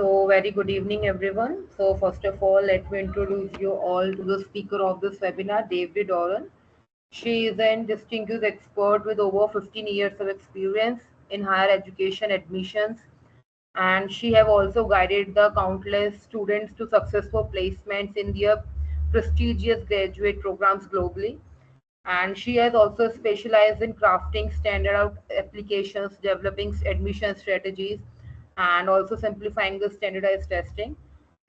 So, very good evening, everyone. So, first of all, let me introduce you all to the speaker of this webinar, Devery Doran. She is an distinguished expert with over 15 years of experience in higher education admissions, and she have also guided the countless students to successful placements in their prestigious graduate programs globally. And she has also specialized in crafting standard applications, developing admission strategies, and also simplifying the standardized testing.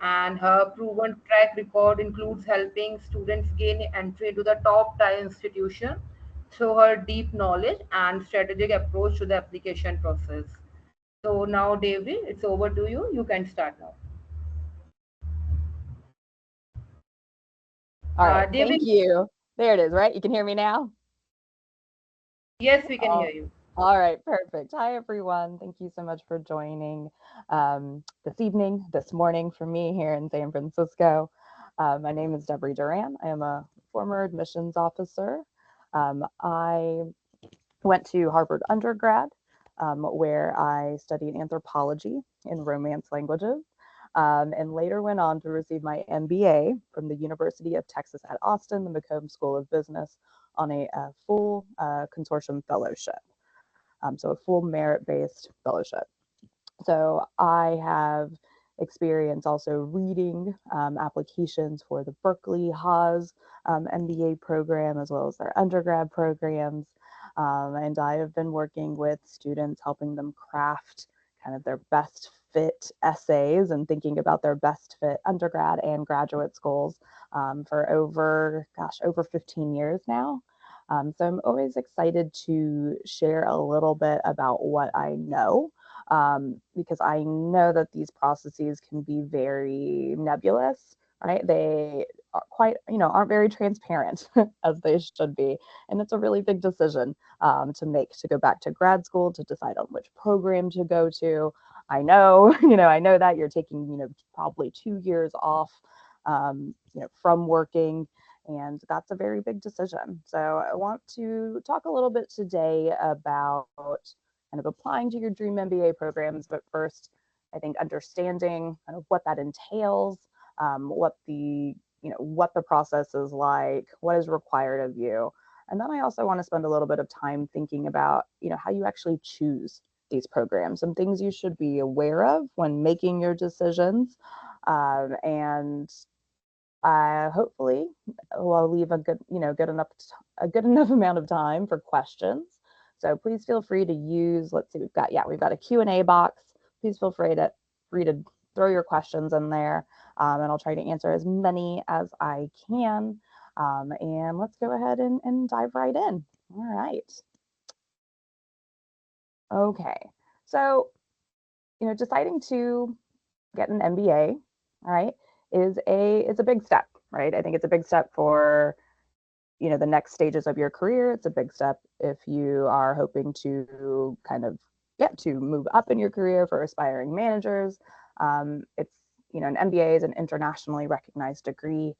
And her proven track record includes helping students gain entry into the top tier institution through her deep knowledge and strategic approach to the application process. So now, David, it's over to you. You can start now. All right, David, thank you. There it is, right? You can hear me now? yes, we can Oh, hear you. all right, perfect. Hi, everyone. Thank you so much for joining this evening, this morning for me here in San Francisco. My name is Devery Doran. I am a former admissions officer. I went to Harvard undergrad, where I studied anthropology and Romance languages, and later went on to receive my MBA from the University of Texas at Austin, the McComb School of Business, on a full consortium fellowship, so a full merit-based fellowship. So I have experience also reading applications for the Berkeley Haas MBA program as well as their undergrad programs. And I have been working with students, helping them craft kind of their best fit essays and thinking about their best fit undergrad and graduate schools for over 15 years now. So I'm always excited to share a little bit about what I know, because I know that these processes can be very nebulous, right? They are quite, aren't very transparent as they should be. And it's a really big decision to make, to go back to grad school, to decide on which program to go to. I know, I know that you're taking, probably 2 years off, from working. And that's a very big decision. So I want to talk a little bit today about kind of applying to your dream MBA programs. But first, I think understanding kind of what that entails, what the process is like, what is required of you. And then I also want to spend a little bit of time thinking about, how you actually choose these programs, some things you should be aware of when making your decisions. And hopefully we'll leave a good enough amount of time for questions. So please feel free to use, let's see, we've got a Q&A box. Please feel free to throw your questions in there, and I'll try to answer as many as I can. And let's go ahead and dive right in. All right. Okay. So, deciding to get an MBA, all right, is a big step, right? I think it's a big step for the next stages of your career. It's a big step if you are hoping to kind of get to move up in your career for aspiring managers. It's an MBA is an internationally recognized degree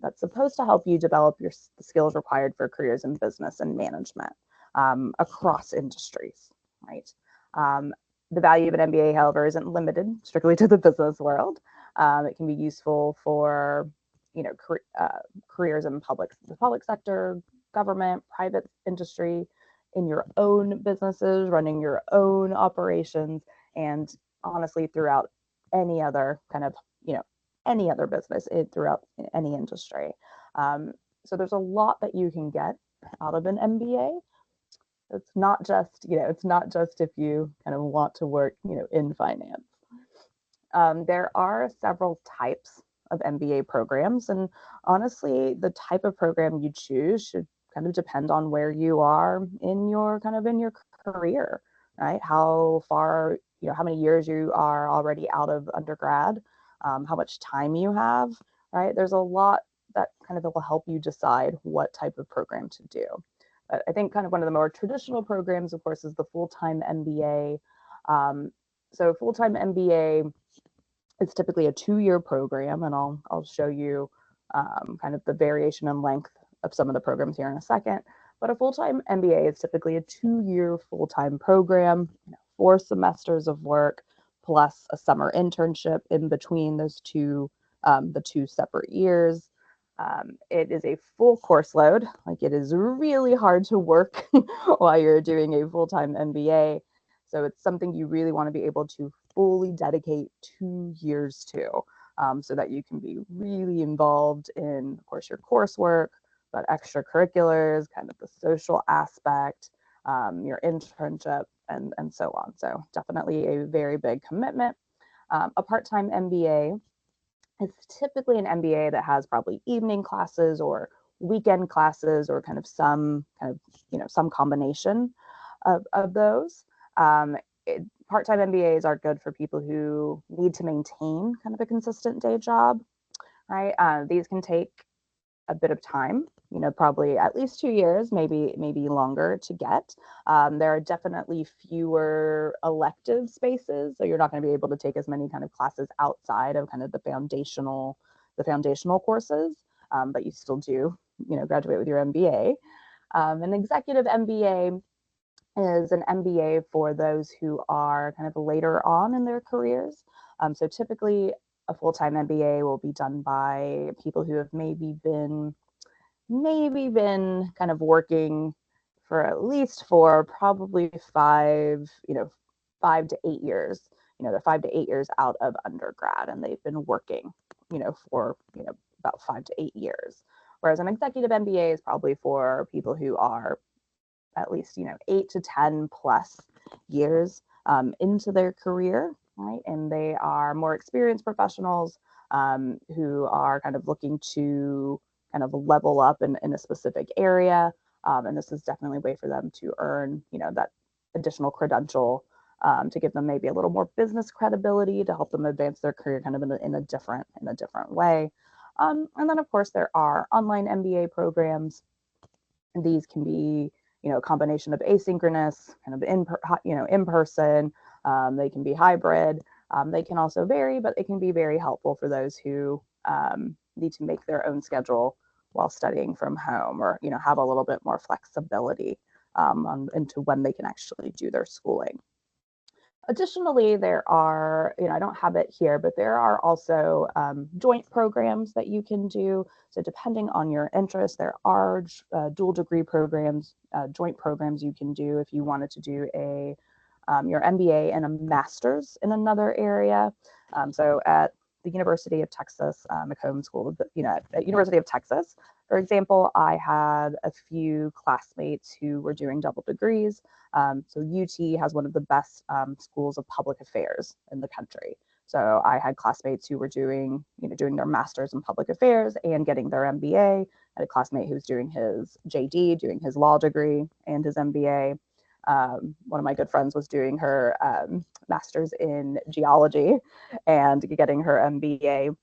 that's supposed to help you develop the skills required for careers in business and management across industries, right? The value of an MBA, however, isn't limited strictly to the business world. It can be useful for careers in the public sector, government, private industry, in your own businesses, running your own operations, and honestly throughout any other kind of any other business throughout any industry. So there's a lot that you can get out of an MBA. It's not just if you kind of want to work in finance. There are several types of MBA programs, and honestly, the type of program you choose should kind of depend on where you are in your career, right? How far, how many years you are already out of undergrad, how much time you have, right? There's a lot that kind of will help you decide what type of program to do. But I think kind of one of the more traditional programs, of course, is the full-time MBA. So full-time MBA, it's typically a 2-year program, and I'll show you kind of the variation in length of some of the programs here in a second. But a full-time MBA is typically a 2-year full-time program, 4 semesters of work, plus a summer internship in between those two, the two separate years. It is a full course load. Like, it is really hard to work while you're doing a full-time MBA. So it's something you really want to be able to fully dedicate 2 years to, so that you can be really involved in, of course, your coursework, but extracurriculars, kind of the social aspect, your internship, and so on. So definitely a very big commitment. A part-time MBA is typically an MBA that has probably evening classes or weekend classes, or kind of some combination of those. Part-time MBAs are good for people who need to maintain kind of a consistent day job, right? These can take a bit of time, probably at least 2 years, maybe longer to get. There are definitely fewer elective spaces, so you're not going to be able to take as many kind of classes outside of kind of the foundational courses, but you still do, graduate with your MBA. An executive MBA is an MBA for those who are kind of later on in their careers. So typically, a full-time MBA will be done by people who have maybe been kind of working for probably 5 to 8 years. They're 5 to 8 years out of undergrad, and they've been working, for about 5 to 8 years. Whereas an executive MBA is probably for people who are at least 8 to 10 plus years into their career, right? And they are more experienced professionals, who are kind of looking to kind of level up in a specific area. And this is definitely a way for them to earn, that additional credential, to give them maybe a little more business credibility, to help them advance their career kind of in a different way. And then, of course, there are online MBA programs. These can be, a combination of asynchronous, kind of in person. They can be hybrid. They can also vary, but it can be very helpful for those who need to make their own schedule while studying from home, or have a little bit more flexibility into when they can actually do their schooling. Additionally, there are, I don't have it here, but there are also joint programs that you can do. So depending on your interest, there are dual degree programs, joint programs you can do if you wanted to do your MBA and a master's in another area. So at the University of Texas, McComb School, at University of Texas, for example, I had a few classmates who were doing double degrees. So UT has one of the best schools of public affairs in the country. So I had classmates who were doing their master's in public affairs and getting their MBA. I had a classmate who was doing his JD, doing his law degree and his MBA. One of my good friends was doing her master's in geology and getting her MBA.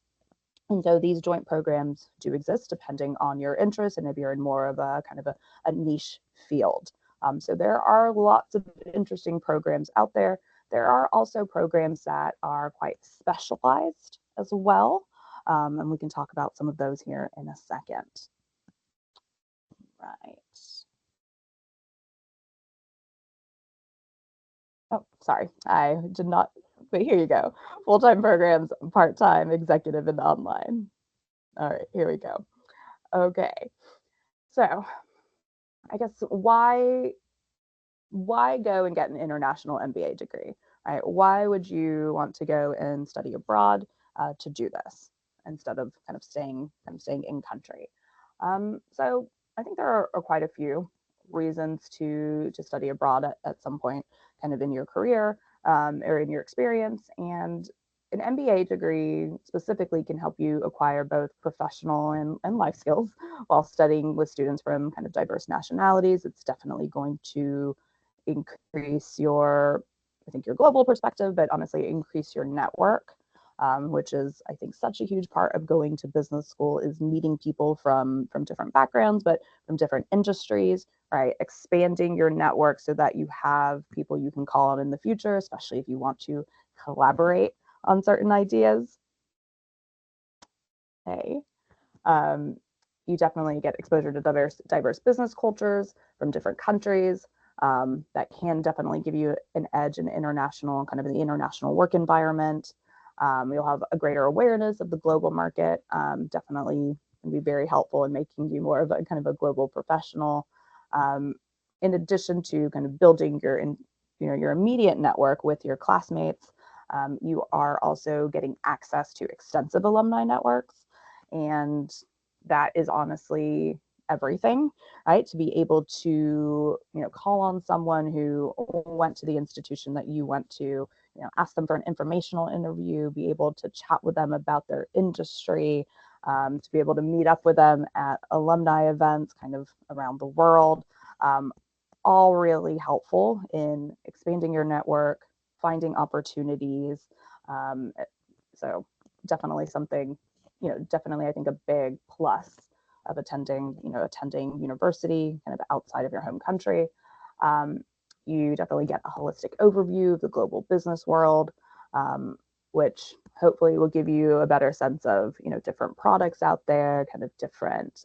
And so these joint programs do exist depending on your interest and if you're in more of a kind of a niche field. So there are lots of interesting programs out there. There are also programs that are quite specialized as well. And we can talk about some of those here in a second. Right. Oh, sorry, I did not, but here you go. Full-time programs, part-time, executive, and online. All right, here we go. Okay, so I guess why go and get an international MBA degree, right? Why would you want to go and study abroad to do this instead of kind of staying in country? So I think there are quite a few reasons to study abroad at some point, kind of in your career or in your experience. And an MBA degree specifically can help you acquire both professional and life skills while studying with students from kind of diverse nationalities. It's definitely going to increase your global perspective, but honestly increase your network, which is, I think, such a huge part of going to business school, is meeting people from different backgrounds, but from different industries, right? Expanding your network so that you have people you can call on in the future, especially if you want to collaborate on certain ideas. Okay. You definitely get exposure to diverse business cultures from different countries. that can definitely give you an edge in international, kind of in the international work environment. You'll have a greater awareness of the global market. Definitely can be very helpful in making you more of a kind of a global professional. In addition to kind of building your immediate network with your classmates, you are also getting access to extensive alumni networks, and that is honestly everything, right? To be able to, call on someone who went to the institution that you went to, ask them for an informational interview, be able to chat with them about their industry, to be able to meet up with them at alumni events kind of around the world, all really helpful in expanding your network, finding opportunities. Um, so definitely something, definitely I think a big plus of attending university kind of outside of your home country. Um, you definitely get a holistic overview of the global business world, which hopefully will give you a better sense of, different products out there, kind of different,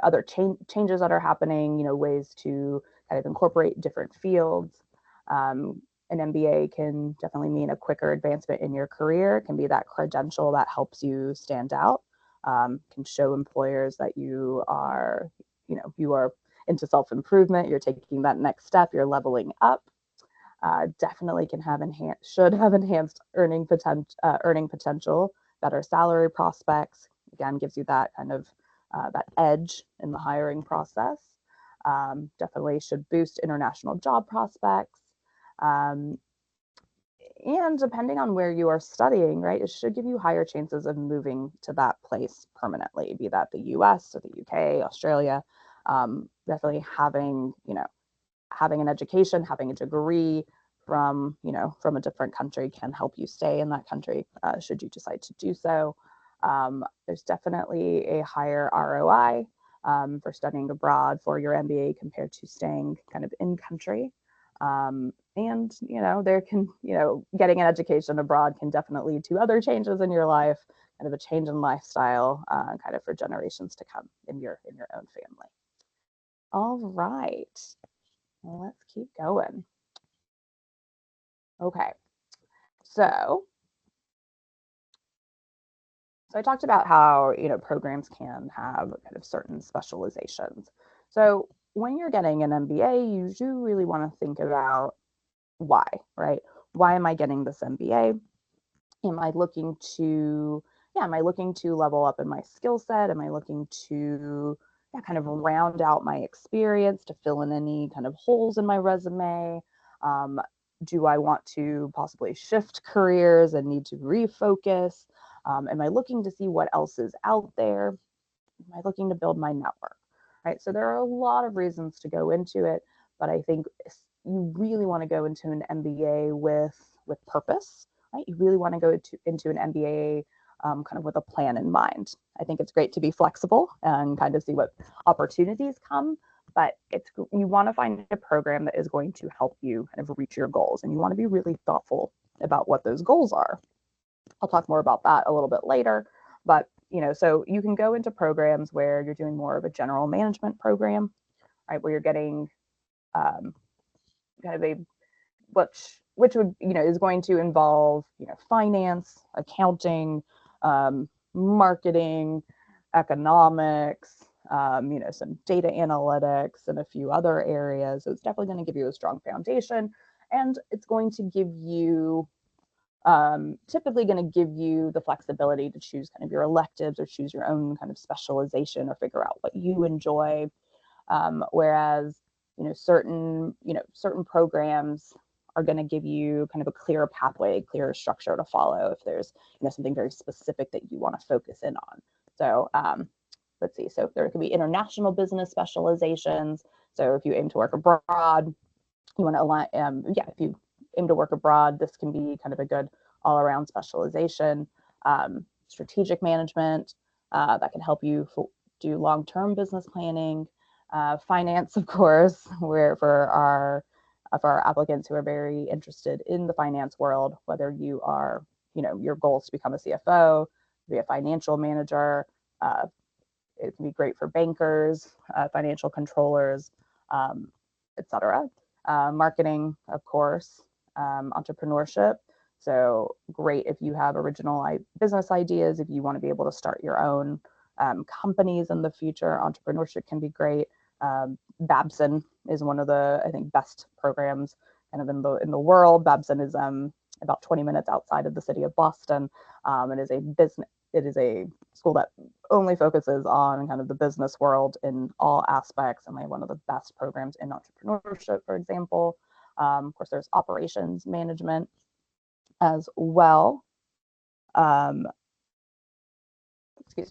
other changes that are happening, ways to kind of incorporate different fields. An MBA can definitely mean a quicker advancement in your career. It can be that credential that helps you stand out, can show employers that you are into self-improvement, you're taking that next step, you're leveling up. Definitely should have enhanced earning potential, better salary prospects. Again, gives you that kind of that edge in the hiring process. Definitely should boost international job prospects. Um, and depending on where you are studying, right, it should give you higher chances of moving to that place permanently, be that the US or the UK, Australia. Definitely having an education, having a degree from a different country can help you stay in that country, should you decide to do so. There's definitely a higher ROI for studying abroad for your MBA compared to staying kind of in country. And there can, getting an education abroad can definitely lead to other changes in your life, kind of a change in lifestyle, kind of for generations to come in your own family. All right. Well, let's keep going. Okay, so I talked about how programs can have kind of certain specializations. So when you're getting an MBA, you do really want to think about why, right? Why am I getting this MBA? Am I looking to level up in my skill set? Am I looking to kind of round out my experience, to fill in any kind of holes in my resume? Do I want to possibly shift careers and need to refocus? Am I looking to see what else is out there? Am I looking to build my network? Right. So there are a lot of reasons to go into it, but I think you really want to go into an MBA with purpose. Right. You really want to go into an MBA kind of with a plan in mind. I think it's great to be flexible and kind of see what opportunities come, but you want to find a program that is going to help you kind of reach your goals, and you want to be really thoughtful about what those goals are. I'll talk more about that a little bit later, but so you can go into programs where you're doing more of a general management program, right, where you're getting kind of a which would is going to involve finance, accounting, marketing, economics, some data analytics, and a few other areas. So it's definitely going to give you a strong foundation, and it's going to give you typically going to give you the flexibility to choose kind of your electives or choose your own kind of specialization or figure out what you enjoy. Whereas, certain programs are going to give you kind of a clearer pathway, clearer structure to follow if there's, something very specific that you want to focus in on. So let's see. So there could be international business specializations. So if you aim to work abroad, you want to align, if you aim to work abroad, this can be kind of a good all-around specialization. Strategic management, that can help you do long-term business planning. Finance, of course, where for our applicants who are very interested in the finance world, whether you are, your goal is to become a CFO, be a financial manager. It can be great for bankers, financial controllers, etc. Marketing, of course, entrepreneurship. So great if you have original business ideas, if you want to be able to start your own companies in the future, entrepreneurship can be great. Babson is one of the, I think, best programs kind of in the world. Babson is about 20 minutes outside of the city of Boston. It is a school that only focuses on kind of the business world in all aspects, and they have one of the best programs in entrepreneurship, for example. Of course, there's operations management as well. Excuse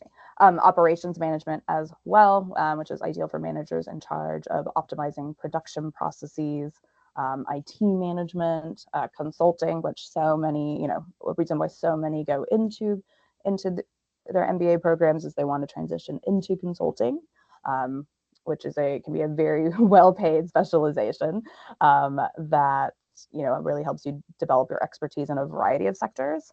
me. Operations management as well, which is ideal for managers in charge of optimizing production processes. IT management, consulting, which so many, a reason why so many go into their MBA programs is they want to transition into consulting, which can be a very well-paid specialization that really helps you develop your expertise in a variety of sectors.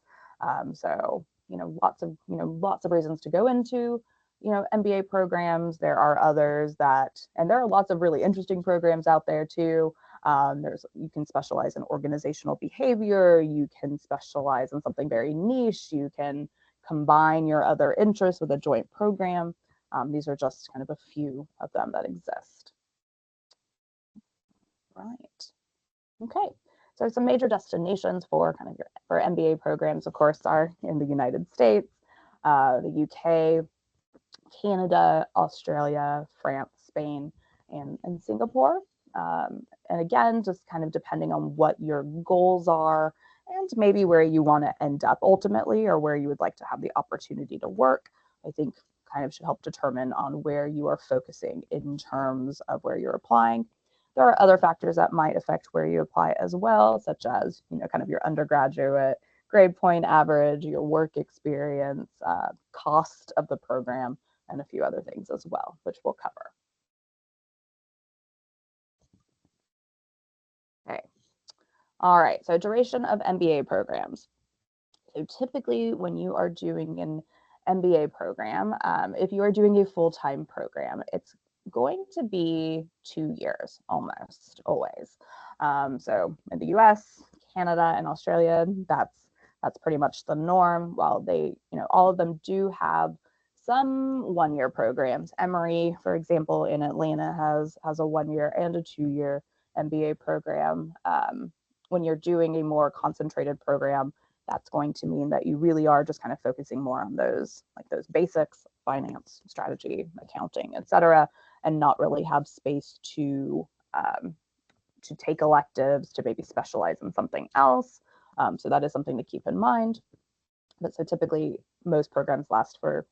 So lots of reasons to go into MBA programs. There are others and there are lots of really interesting programs out there too. You can specialize in organizational behavior. You can specialize in something very niche. You can combine your other interests with a joint program. These are just kind of a few of them that exist. Right. Okay. So some major destinations for MBA programs, of course, are in the United States, the UK, Canada, Australia, France, Spain, and Singapore. And again, just kind of depending on what your goals are and maybe where you want to end up ultimately, or where you would like to have the opportunity to work, I think kind of should help determine on where you are focusing in terms of where you're applying. There are other factors that might affect where you apply as well, such as, kind of your undergraduate grade point average, your work experience, cost of the program, and a few other things as well, which we'll cover. Okay. All right. So duration of MBA programs. So typically when you are doing an MBA program, if you are doing a full-time program, it's going to be 2 years almost always. So in the US, Canada, and Australia, that's pretty much the norm. While they, all of them do have some 1-year programs. Emory, for example, in Atlanta has a 1-year and a 2-year MBA program. When you're doing a more concentrated program, that's going to mean that you really are just kind of focusing more on those basics, finance, strategy, accounting, etc., and not really have space to take electives, to maybe specialize in something else. So that is something to keep in mind. But so typically most programs last for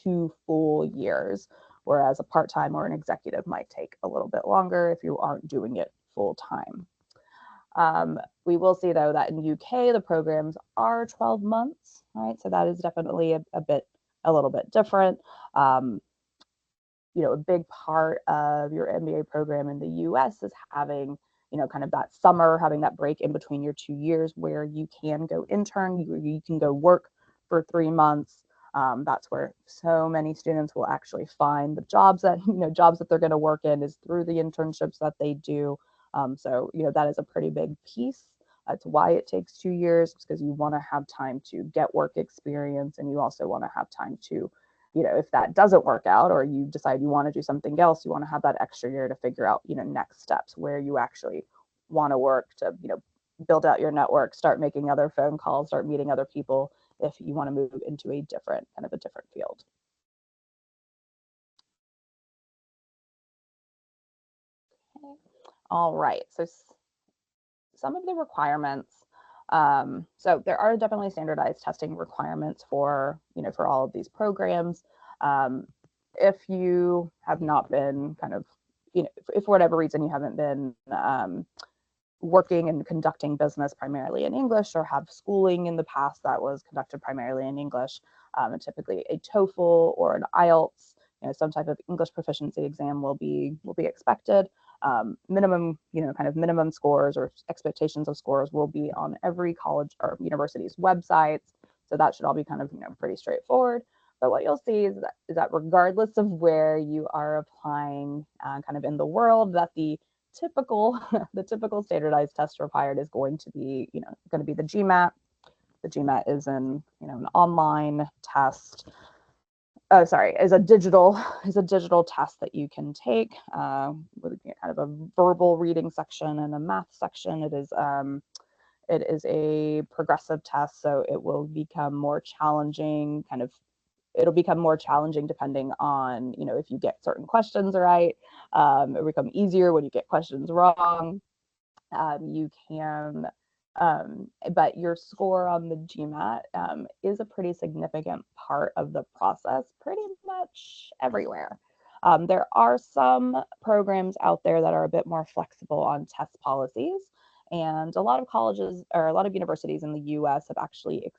2 full years, whereas a part-time or an executive might take a little bit longer if you aren't doing it full time. We will see though that in UK the programs are 12 months, right? So that is definitely a little bit different. A big part of your MBA program in the US is having kind of that summer, having that break in between your 2 years where you can go intern, you can go work for 3 months. That's where so many students will actually find the jobs that they're going to work in is through the internships that they do. So that is a pretty big piece. That's why it takes 2 years, because you want to have time to get work experience, and you also want to have time to, if that doesn't work out or you decide you want to do something else, you want to have that extra year to figure out, next steps where you actually want to work to, build out your network, start making other phone calls, start meeting other people if you want to move into a different field. Okay. All right. So some of the requirements. So there are definitely standardized testing requirements for all of these programs. If you have not been if for whatever reason you haven't been working and conducting business primarily in English, or have schooling in the past that was conducted primarily in English, and typically a TOEFL or an IELTS, some type of English proficiency exam will be expected. Minimum scores or expectations of scores will be on every college or university's websites. So that should all be kind of, pretty straightforward. But what you'll see is that regardless of where you are applying kind of in the world, that the typical the typical standardized test required is going to be, going to be the GMAT. The GMAT is an online test. Oh, sorry, is a digital test that you can take with kind of a verbal reading section and a math section. It is a progressive test, so it will become more challenging. It'll become more challenging depending on if you get certain questions right. It'll become easier when you get questions wrong. You can, but your score on the GMAT is a pretty significant part of the process pretty much everywhere. There are some programs out there that are a bit more flexible on test policies, and a lot of colleges or a lot of universities in the US have actually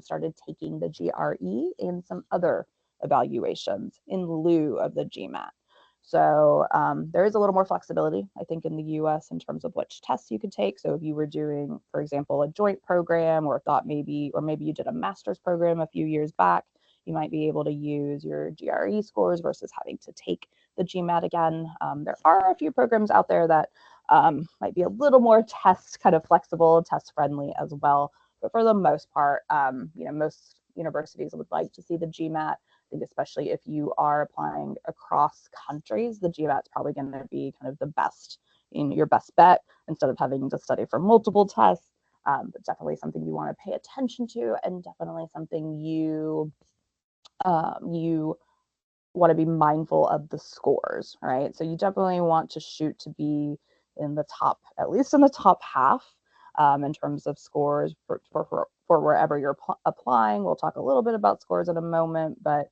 started taking the GRE and some other evaluations in lieu of the GMAT. So there is a little more flexibility, I think, in the US in terms of which tests you could take. So if you were doing, for example, a joint program, or maybe you did a master's program a few years back, you might be able to use your GRE scores versus having to take the GMAT again. There are a few programs out there that might be a little more test kind of flexible, test friendly as well. But for the most part, most universities would like to see the GMAT. I think especially if you are applying across countries, the GMAT is probably going to be kind of the best, your best bet instead of having to study for multiple tests. But definitely something you want to pay attention to, and definitely something you want to be mindful of the scores, right? So you definitely want to shoot to be in the top, at least in the top half in terms of scores for wherever you're applying. We'll talk a little bit about scores in a moment, but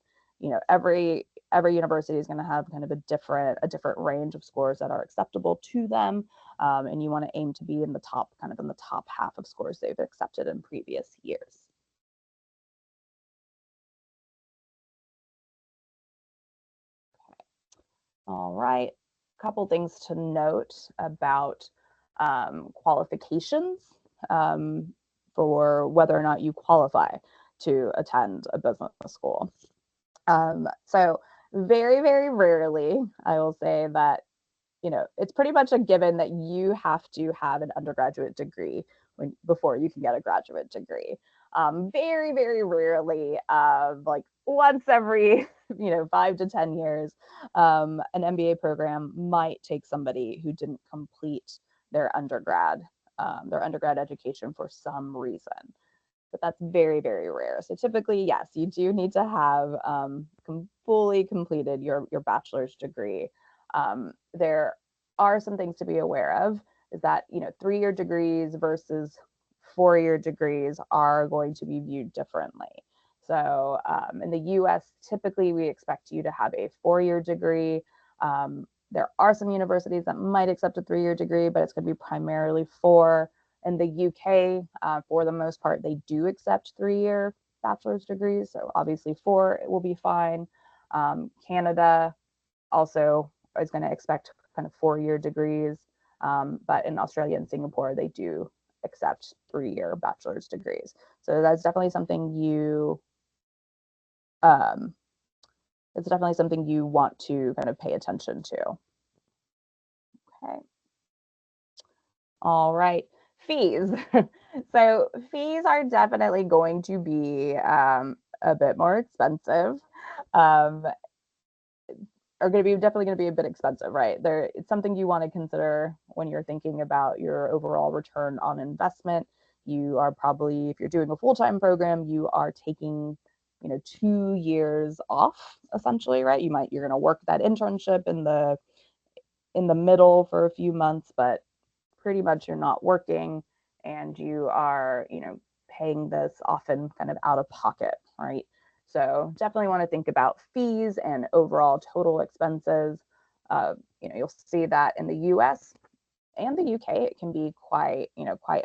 every university is going to have kind of a different range of scores that are acceptable to them, and you want to aim to be in the top half of scores they've accepted in previous years. Okay. All right, a couple things to note about qualifications for whether or not you qualify to attend a business school. So very, very rarely, I will say that, it's pretty much a given that you have to have an undergraduate degree before you can get a graduate degree. Very, very rarely, like once every, 5 to 10 years, an MBA program might take somebody who didn't complete their undergrad education for some reason. But that's very, very rare. So typically, yes, you do need to have fully completed your bachelor's degree. There are some things to be aware of, is that 3-year degrees versus 4-year degrees are going to be viewed differently. So in the US, typically we expect you to have a 4-year degree. There are some universities that might accept a 3-year degree, but it's going to be primarily 4. In the UK, for the most part, they do accept 3-year bachelor's degrees. So obviously 4 will be fine. Canada also is going to expect kind of 4-year degrees. But in Australia and Singapore, they do accept 3-year bachelor's degrees. So that's definitely something you want to kind of pay attention to. Okay. All right. Fees. So fees are definitely going to be a bit more expensive. Are definitely going to be a bit expensive, right? It's something you want to consider when you're thinking about your overall return on investment. You are probably, if you're doing a full-time program, you are taking 2 years off essentially, right? You're going to work that internship in the middle for a few months, but pretty much you're not working, and you are paying this often kind of out of pocket, right? So definitely want to think about fees and overall total expenses. You'll see that in the US and the UK, it can be quite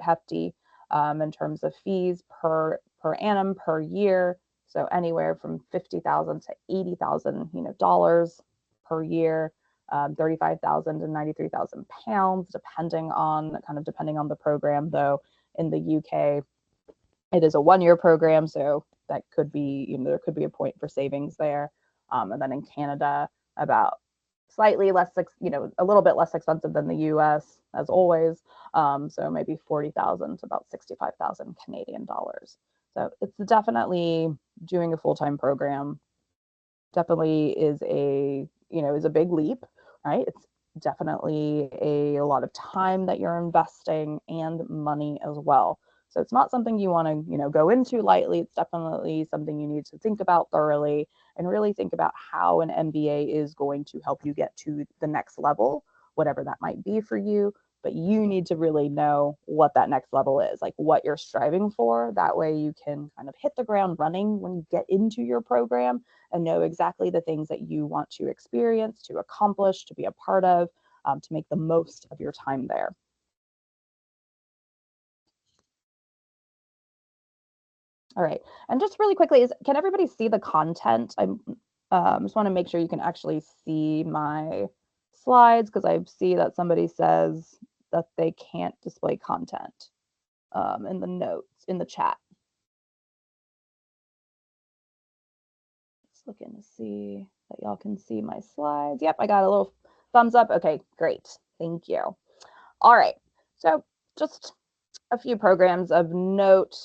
hefty in terms of fees per annum per year. So anywhere from $50,000 to $80,000 dollars per year. 35,000 to 93,000 pounds, depending on the program. Though in the UK, it is a 1-year program, so that could be, there could be a point for savings there. And then in Canada, about slightly less, a little bit less expensive than the US, as always. So maybe 40,000 to about 65,000 Canadian dollars. So it's definitely doing a full-time program definitely is a big leap, right? It's definitely a lot of time that you're investing and money as well. So it's not something you want to, go into lightly. It's definitely something you need to think about thoroughly and really think about how an MBA is going to help you get to the next level, whatever that might be for you. But you need to really know what that next level is, like what you're striving for. That way you can kind of hit the ground running when you get into your program and know exactly the things that you want to experience, to accomplish, to be a part of, to make the most of your time there. All right, and just really quickly, can everybody see the content? I just want to make sure you can actually see my slides, because I see that somebody says that they can't display content in the notes, in the chat. Just looking to see that y'all can see my slides. Yep, I got a little thumbs up. Okay, great. Thank you. All right, so just a few programs of note.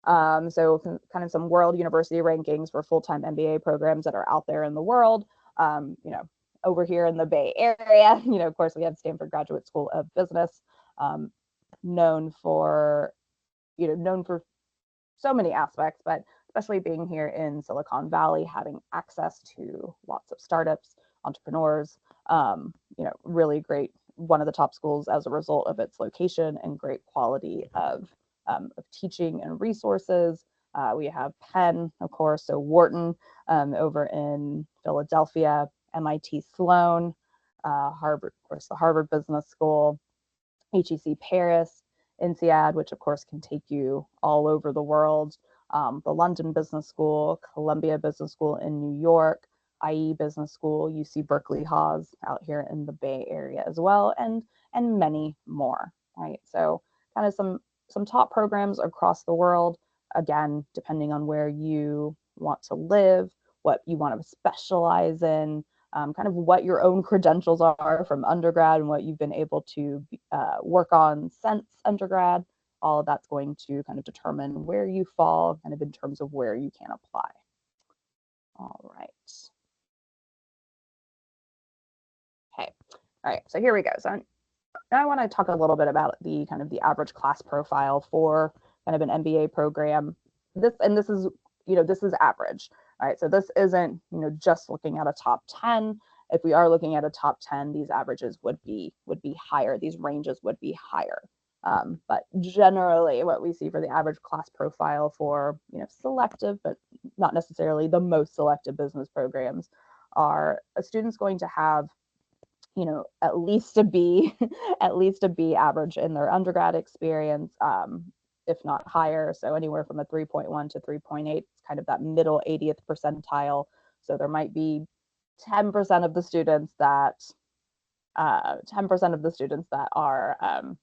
So kind of some world university rankings for full-time MBA programs that are out there in the world. Over here in the Bay Area, of course, we have Stanford Graduate School of Business, known for so many aspects, but especially being here in Silicon Valley, having access to lots of startups, entrepreneurs, really great, one of the top schools as a result of its location and great quality of teaching and resources. We have Penn, of course, so Wharton over in Philadelphia, MIT Sloan, Harvard, of course, the Harvard Business School, HEC Paris, INSEAD, which of course can take you all over the world, the London Business School, Columbia Business School in New York, IE Business School, UC Berkeley Haas out here in the Bay Area as well, and many more, right? So kind of some top programs across the world, again, depending on where you want to live, what you want to specialize in, kind of what your own credentials are from undergrad and what you've been able to work on since undergrad. All of that's going to kind of determine where you fall kind of in terms of where you can apply. All right. Okay. All right. So here we go. So now I want to talk a little bit about the kind of the average class profile for kind of an MBA program. This is average. All right. So this isn't, just looking at a top 10. If we are looking at a top 10, these averages would be higher. These ranges would be higher. But generally what we see for the average class profile for, selective, but not necessarily the most selective business programs are a student's going to have, at least a B, at least a B average in their undergrad experience, if not higher. So anywhere from a 3.1 to 3.8, it's kind of that middle 80th percentile. So there might be 10% of the students that 10% of the students that are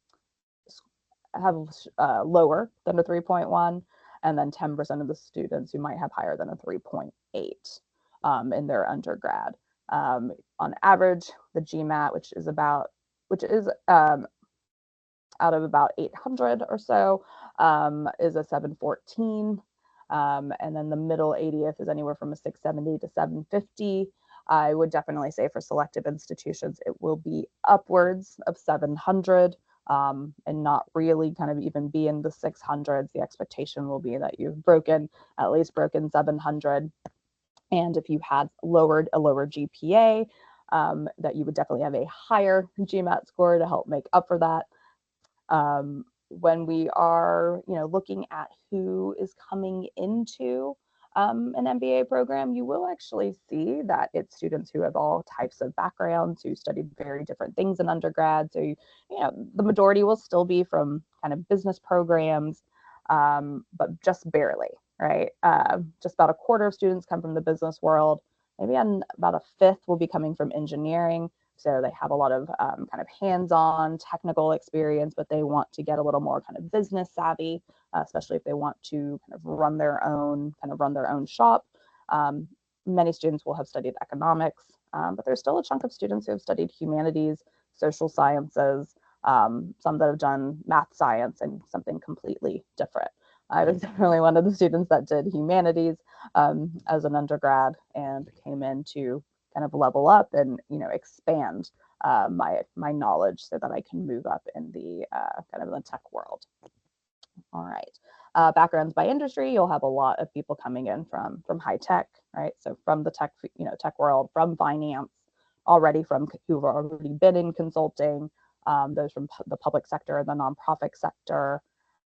have lower than a 3.1, and then 10% of the students who might have higher than a 3.8 in their undergrad. On average, the GMAT, which is out of about 800 or so, is a 714. And then the middle 80th is anywhere from a 670 to 750. I would definitely say for selective institutions, it will be upwards of 700. And not really kind of even be in the 600s. The expectation will be that you've at least broken 700. And if you had lowered a lower GPA, that you would definitely have a higher GMAT score to help make up for that. When we are, looking at who is coming into an MBA program, you will actually see that it's students who have all types of backgrounds, who studied very different things in undergrad. So, the majority will still be from kind of business programs, but just barely, right? Just about a quarter of students come from the business world. Maybe about a fifth will be coming from engineering. So they have a lot of kind of hands-on technical experience, but they want to get a little more kind of business savvy. especially if they want to kind of run their own shop. Many students will have studied economics, but there's still a chunk of students who have studied humanities, social sciences, some that have done math, science, and something completely different. I was definitely one of the students that did humanities as an undergrad and came in to kind of level up and expand my knowledge so that I can move up in the kind of in the tech world. All right. Backgrounds by industry, you'll have a lot of people coming in from high tech, right? So from the tech world, from finance, who've already been in consulting, those from the public sector and the nonprofit sector,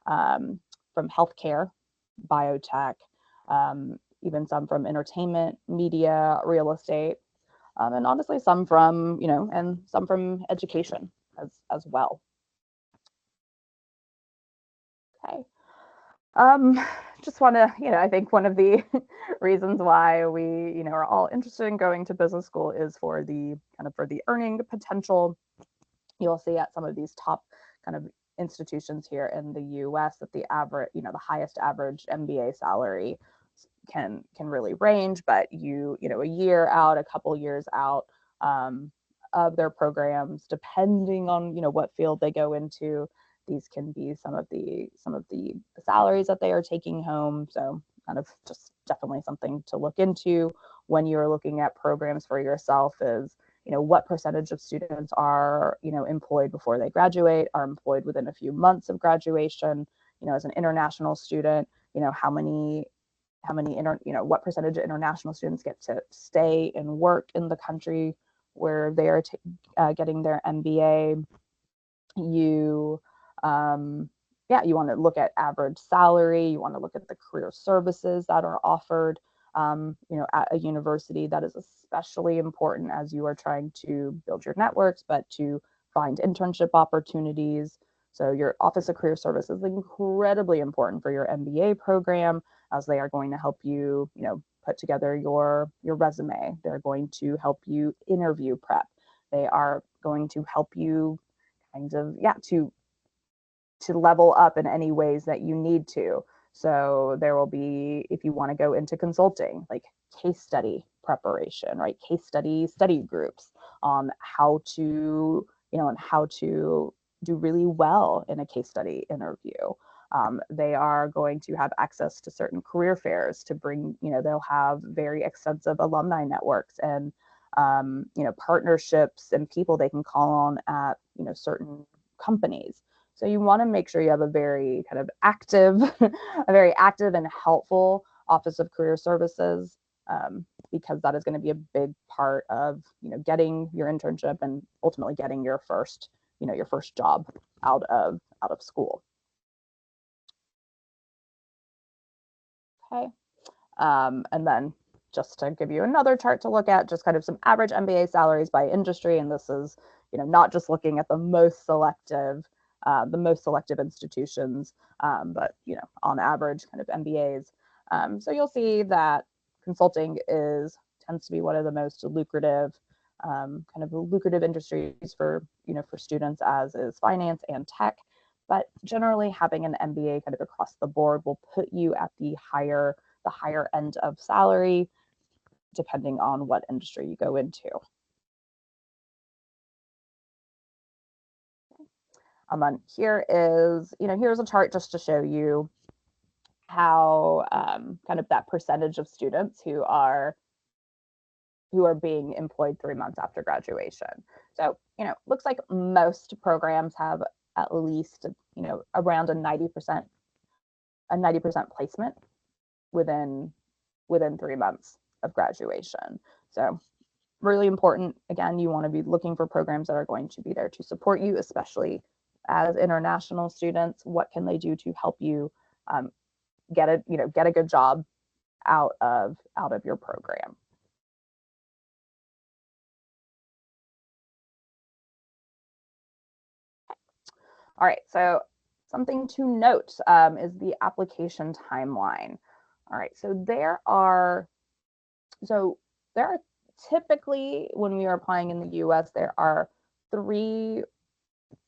from healthcare, biotech, even some from entertainment, media, real estate, and honestly some from and some from education as well. Okay. Just want to, I think one of the reasons why we, are all interested in going to business school is for the earning potential. You'll see at some of these top kind of institutions here in the US that the average, the highest average MBA salary can really range, but a year out, a couple years out of their programs, depending on what field they go into, these can be some of the salaries that they are taking home. So kind of just definitely something to look into when you're looking at programs for yourself is what percentage of students are employed before they graduate, are employed within a few months of graduation. As an international student, what percentage of international students get to stay and work in the country where they are getting their MBA. You you want to look at average salary. You want to look at the career services that are offered at a university. That is especially important as you are trying to build your networks, but to find internship opportunities. So your Office of Career Services is incredibly important for your MBA program, as they are going to help you, put together your resume. They're going to help you interview prep. They are going to help you to level up in any ways that you need to. So there will be, if you want to go into consulting, like case study preparation, right? Case study groups on how to, and how to do really well in a case study interview. They are going to have access to certain career fairs to bring, they'll have very extensive alumni networks and, partnerships and people they can call on at, certain companies. So you want to make sure you have a very kind of active, a very active and helpful Office of Career Services, because that is going to be a big part of getting your internship and ultimately getting your first job out of school. Okay, and then just to give you another chart to look at, just kind of some average MBA salaries by industry, and this is not just looking at the most selective institutions, but on average kind of MBAs. So you'll see that consulting tends to be one of the most lucrative industries for students, as is finance and tech. But generally, having an MBA kind of across the board will put you at the higher end of salary, depending on what industry you go into. And then here's a chart just to show you how kind of that percentage of students who are being employed 3 months after graduation. So looks like most programs have at least around a 90% placement within 3 months of graduation. So really important. Again, you want to be looking for programs that are going to be there to support you, especially as international students. What can they do to help you get a good job out of your program? All right, so something to note is the application timeline. All right, so there are typically, when we are applying in the US, there are three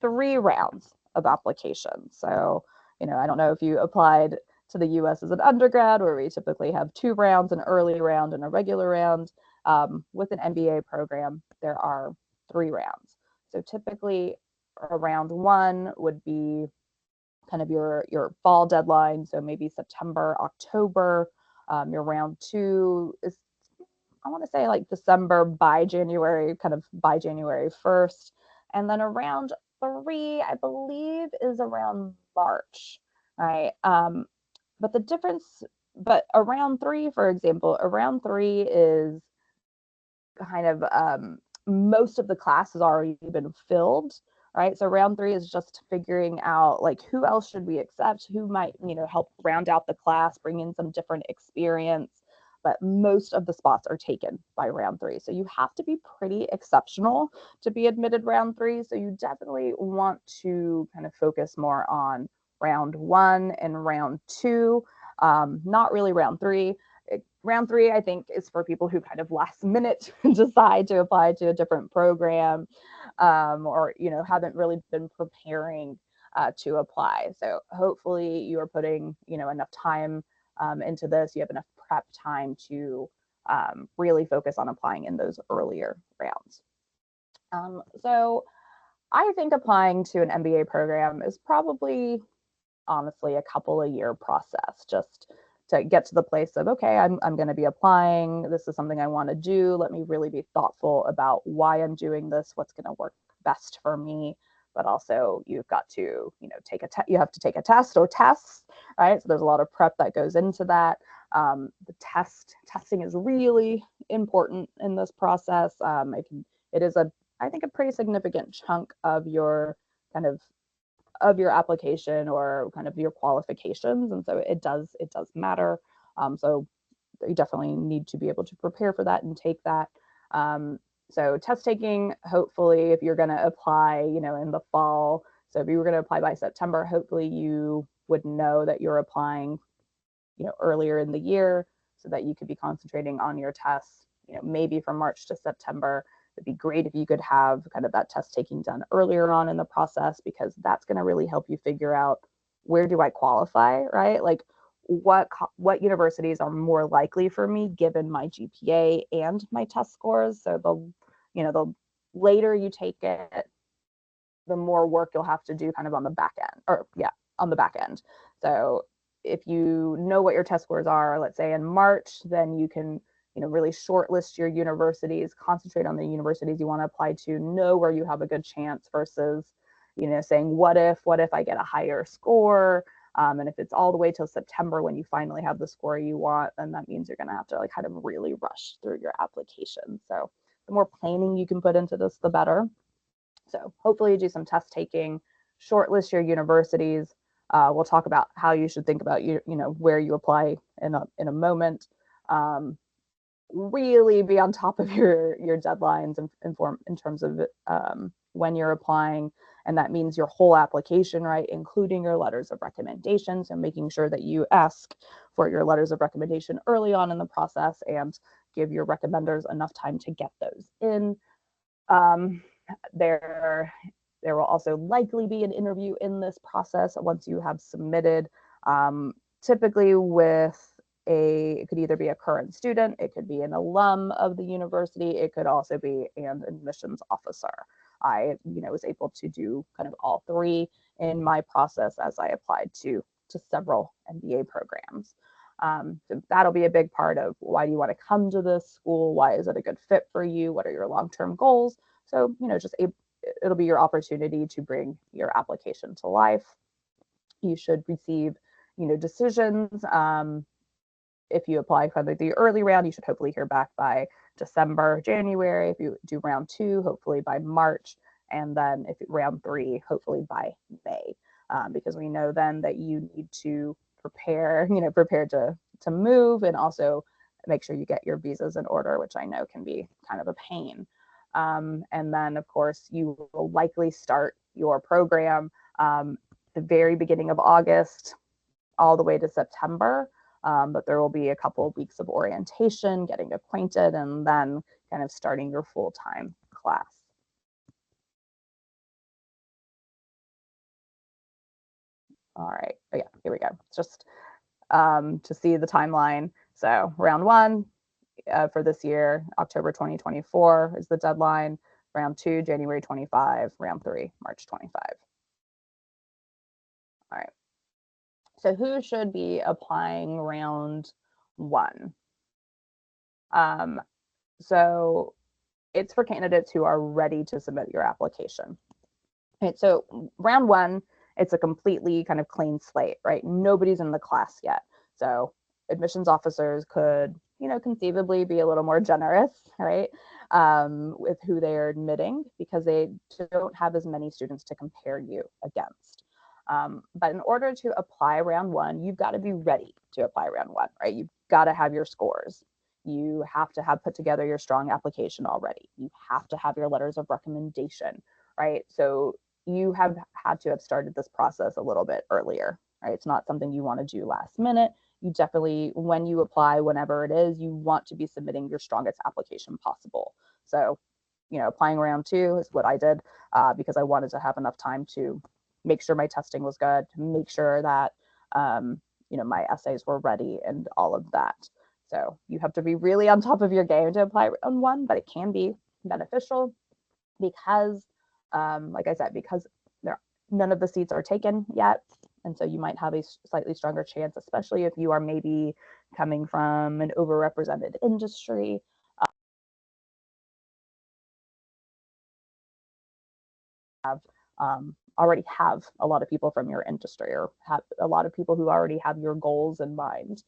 rounds of applications. So I don't know if you applied to the US as an undergrad, where we typically have 2 rounds, an early round and a regular round. With an MBA program, there are 3 rounds. So typically, a round one would be kind of your fall deadline, so maybe September, October. Your round two is, I want to say, like December by January, kind of by January 1st. And then around three, I believe, is around March, right? But the difference, but around three, for example, around three is kind of most of the class has already been filled, right? So round three is just figuring out like who else should we accept, who might help round out the class, bring in some different experience. But most of the spots are taken by round three. So you have to be pretty exceptional to be admitted round three. So you definitely want to kind of focus more on round one and round two, not really round three. Round three, I think, is for people who kind of last minute decide to apply to a different program, or haven't really been preparing to apply. So hopefully you are putting enough time into this. You have enough prep time to really focus on applying in those earlier rounds. So I think applying to an MBA program is probably, honestly, a couple of year process, just to get to the place of, okay, I'm going to be applying. This is something I want to do. Let me really be thoughtful about why I'm doing this, what's going to work best for me. But also, you've got to, you have to take a test or tests, right? So there's a lot of prep that goes into that. The testing is really important in this process. It is I think, a pretty significant chunk of your kind of your application or kind of your qualifications, and so it does matter. So you definitely need to be able to prepare for that and take that. So test taking, hopefully, if you're going to apply, in the fall. So if you were going to apply by September, hopefully you would know that you're applying, earlier in the year, so that you could be concentrating on your tests, maybe from March to September. It'd be great if you could have kind of that test taking done earlier on in the process, because that's going to really help you figure out, where do I qualify, right? Like what universities are more likely for me given my GPA and my test scores. So the later you take it, the more work you'll have to do kind of on the back end, or yeah, on the back end. So if you know what your test scores are, let's say in March, then you can really shortlist your universities, concentrate on the universities you want to apply to, know where you have a good chance, versus saying what if I get a higher score, and if it's all the way till September when you finally have the score you want, then that means you're going to have to kind of really rush through your application. So the more planning you can put into this, the better. So hopefully you do some test taking, shortlist your universities. We'll talk about how you should think about where you apply in a moment. Really be on top of your deadlines in terms of when you're applying, and that means your whole application, right, including your letters of recommendation. So making sure that you ask for your letters of recommendation early on in the process and give your recommenders enough time to get those in. There will also likely be an interview in this process once you have submitted. Typically it could either be a current student, it could be an alum of the university, it could also be an admissions officer. I was able to do kind of all three in my process as I applied to several MBA programs. So that'll be a big part of, why do you want to come to this school? Why is it a good fit for you? What are your long-term goals? So, it'll be your opportunity to bring your application to life. You should receive, decisions. If you apply for the early round, you should hopefully hear back by December, January. If you do round two, hopefully by March. And then if round three, hopefully by May, because we know then that you need to prepare to move, and also make sure you get your visas in order, which I know can be kind of a pain. And then, of course, you will likely start your program the very beginning of August all the way to September. But there will be a couple of weeks of orientation, getting acquainted, and then kind of starting your full-time class. All right. Oh, yeah, here we go. Just to see the timeline. So round one for this year, October 2024 is the deadline. Round two, January 25. Round three, March 25. All right. So who should be applying round one? So it's for candidates who are ready to submit your application. Right, so round one, it's a completely kind of clean slate, right? Nobody's in the class yet. So admissions officers could, conceivably be a little more generous, right, with who they are admitting because they don't have as many students to compare you against. But in order to apply round one, you've got to be ready to apply round one, right? You've got to have your scores. You have to have put together your strong application already. You have to have your letters of recommendation, right? So you have had to have started this process a little bit earlier, right? It's not something you want to do last minute. You definitely, when you apply, whenever it is, you want to be submitting your strongest application possible. So, applying round two is what I did because I wanted to have enough time to make sure my testing was good, to make sure that, my essays were ready and all of that. So you have to be really on top of your game to apply round one, but it can be beneficial because like I said, because none of the seats are taken yet. And so you might have a slightly stronger chance, especially if you are maybe coming from an overrepresented industry. Already have a lot of people from your industry or have a lot of people who already have your goals in mind.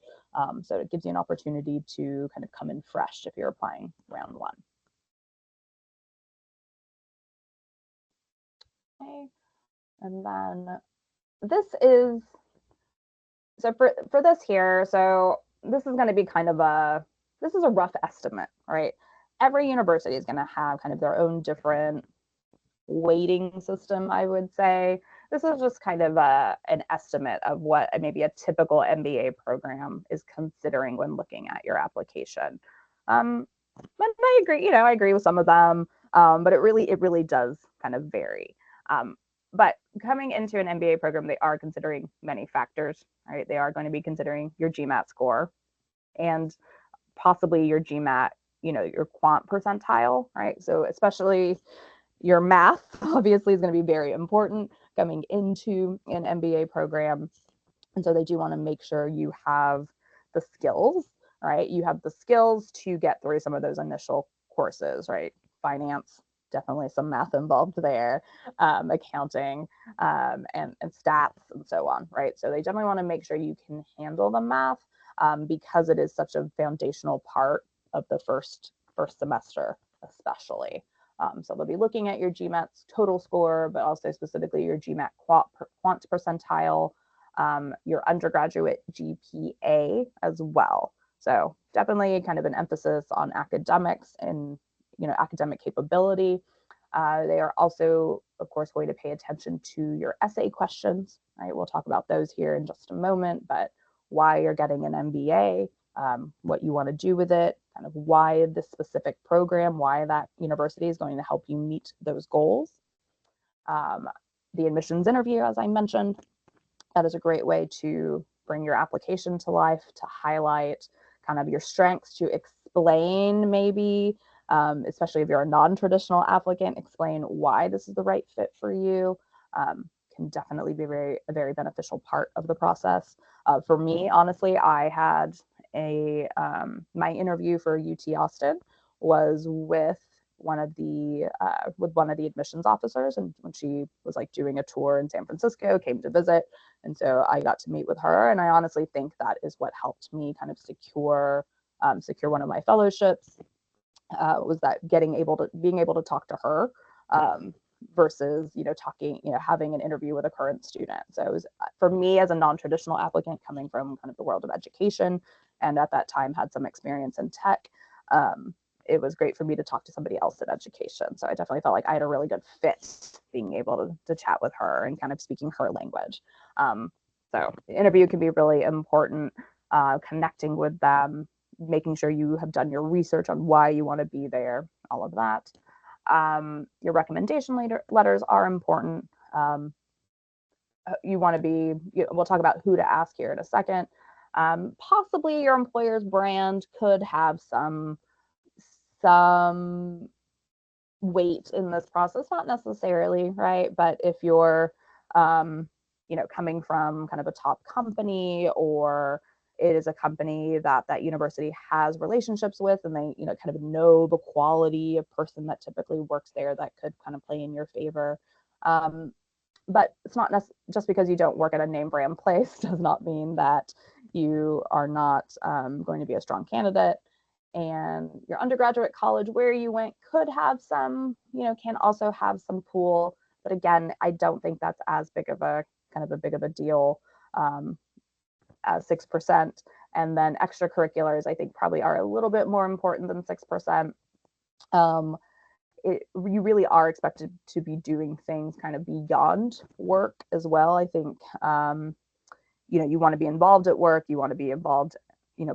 So it gives you an opportunity to kind of come in fresh if you're applying round one. Okay. And then this is so for this here, so this is going to be kind of this is a rough estimate, right? Every university is going to have kind of their own different weighting system, I would say. This is just kind of an estimate of what maybe a typical MBA program is considering when looking at your application. And I agree, I agree with some of them, but it really does kind of vary. But coming into an MBA program, they are considering many factors, right? They are going to be considering your GMAT score and possibly your GMAT, your quant percentile, right? So especially your math obviously is going to be very important coming into an MBA program. And so they do want to make sure you have the skills, right? You have the skills to get through some of those initial courses, right? Finance, definitely some math involved there, accounting, and stats and so on, right? So they definitely want to make sure you can handle the math because it is such a foundational part of the first semester, especially. So they'll be looking at your GMAT total score, but also specifically your GMAT quant percentile, your undergraduate GPA as well. So definitely kind of an emphasis on academics and academic capability. They are also, of course, going to pay attention to your essay questions. Right, we'll talk about those here in just a moment, but why you're getting an MBA, what you want to do with it, kind of why this specific program, why that university is going to help you meet those goals. The admissions interview, as I mentioned, that is a great way to bring your application to life, to highlight kind of your strengths, to explain maybe, especially if you're a non-traditional applicant, explain why this is the right fit for you. Can definitely be a very beneficial part of the process. For me, honestly, I had my interview for UT Austin was with one of the admissions officers, and when she was like doing a tour in San Francisco, came to visit, and so I got to meet with her, and I honestly think that is what helped me kind of secure one of my fellowships. Was that being able to talk to her versus having an interview with a current student. So it was, for me as a non-traditional applicant coming from kind of the world of education, and at that time had some experience in tech, it was great for me to talk to somebody else in education. So I definitely felt like I had a really good fit being able to chat with her and kind of speaking her language. So the interview can be really important, connecting with them, making sure you have done your research on why you want to be there, all of that. Your recommendation letters are important. you want to be, we'll talk about who to ask here in a second. Possibly your employer's brand could have some weight in this process, not necessarily, right? But if you're, coming from kind of a top company, or it is a company that that university has relationships with, and they, kind of know the quality of person that typically works there, that could kind of play in your favor. But it's not just because you don't work at a name brand place does not mean that you are not going to be a strong candidate. And your undergraduate college where you went could have some, can also have some pool. But again, I don't think that's as big of a deal as 6%. And then extracurriculars, I think, probably are a little bit more important than 6%. You really are expected to be doing things kind of beyond work as well. I think, you want to be involved at work. You want to be involved,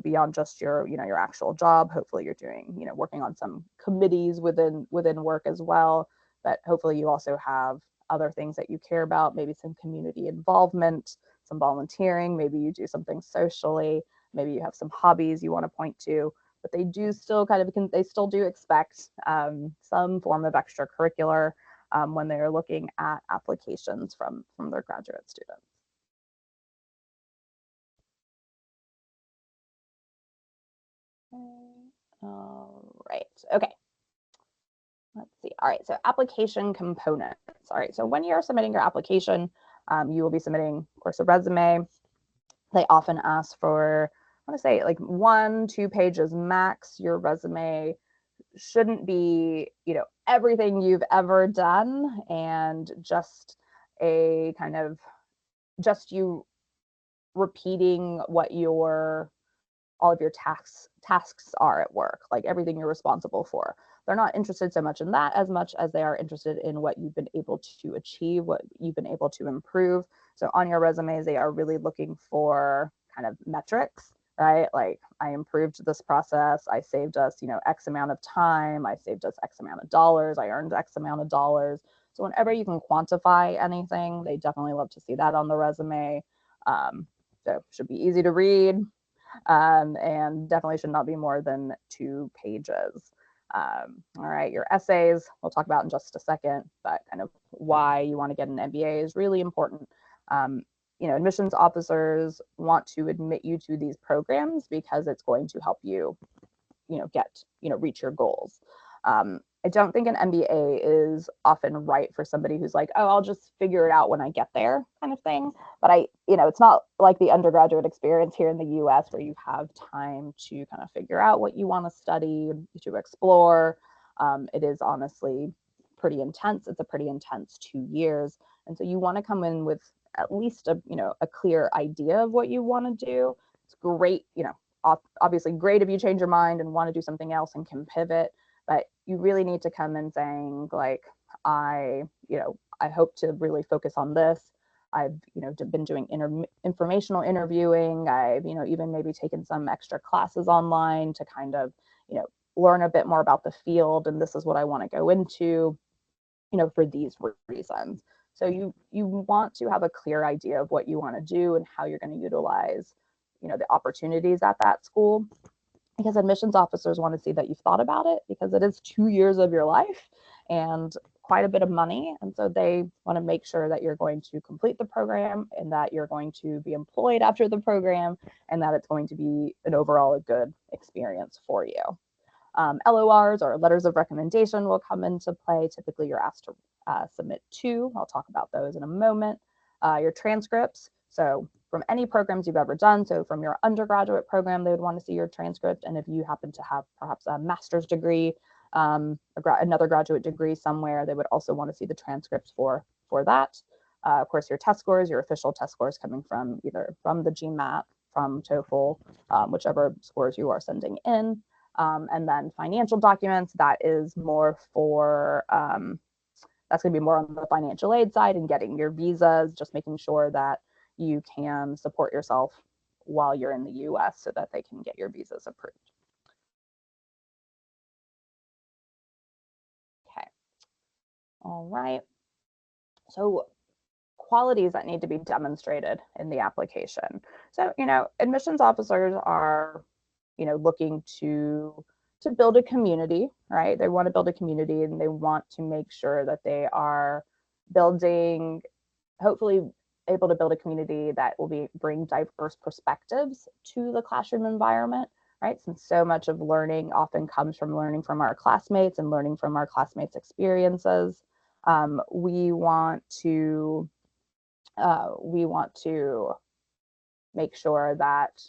beyond just your, your actual job. Hopefully you're doing, working on some committees within work as well. But hopefully you also have other things that you care about, maybe some community involvement, some volunteering. Maybe you do something socially. Maybe you have some hobbies you want to point to. But they do still they still do expect some form of extracurricular when they're looking at applications from their graduate students. All right. Okay. Let's see. All right. So application components. All right. So when you're submitting your application, you will be submitting, of course, a resume. They often ask for, I want to say, like 1-2 pages max. Your resume shouldn't be, everything you've ever done, and just a kind of just you repeating what all of your tasks are at work, like everything you're responsible for. They're not interested so much in that as much as they are interested in what you've been able to achieve, what you've been able to improve. So on your resumes, they are really looking for kind of metrics, right? Like, I improved this process, I saved us, X amount of time, I saved us X amount of dollars, I earned X amount of dollars. So whenever you can quantify anything, they definitely love to see that on the resume. So it should be easy to read, and definitely should not be more than 2 pages. All right, your essays, we'll talk about in just a second, but kind of why you want to get an MBA is really important. Admissions officers want to admit you to these programs because it's going to help you, reach your goals. I don't think an MBA is often right for somebody who's like, oh, I'll just figure it out when I get there, kind of thing. But it's not like the undergraduate experience here in the US where you have time to kind of figure out what you want to study, to explore. It is honestly pretty intense. It's a pretty intense 2 years. And so you want to come in with at least a clear idea of what you want to do. It's great, obviously great if you change your mind and want to do something else and can pivot, but you really need to come in saying, like, I hope to really focus on this. I've, been doing informational interviewing. I've, even maybe taken some extra classes online to kind of, learn a bit more about the field. And this is what I want to go into, for these reasons. So you want to have a clear idea of what you want to do and how you're going to utilize, the opportunities at that school, because admissions officers want to see that you've thought about it, because it is 2 years of your life and quite a bit of money. And so they want to make sure that you're going to complete the program, and that you're going to be employed after the program, and that it's going to be an overall a good experience for you. LORs, or letters of recommendation, will come into play. Typically, you're asked to submit 2. I'll talk about those in a moment. Your transcripts. So from any programs you've ever done, so from your undergraduate program, they would want to see your transcript. And if you happen to have perhaps a master's degree, another graduate degree somewhere, they would also want to see the transcripts for that. Of course, your test scores, your official test scores coming from either from the GMAT, from TOEFL, whichever scores you are sending in. And then financial documents, that is more for, that's going to be more on the financial aid side and getting your visas, just making sure that you can support yourself while you're in the US so that they can get your visas approved. Okay. All right. So qualities that need to be demonstrated in the application. So, admissions officers are, looking to build a community, right? They want to build a community, and they want to make sure that they are building, hopefully able to build a community that will bring diverse perspectives to the classroom environment, right? Since so much of learning often comes from learning from our classmates and learning from our classmates' experiences. We want to we want to make sure that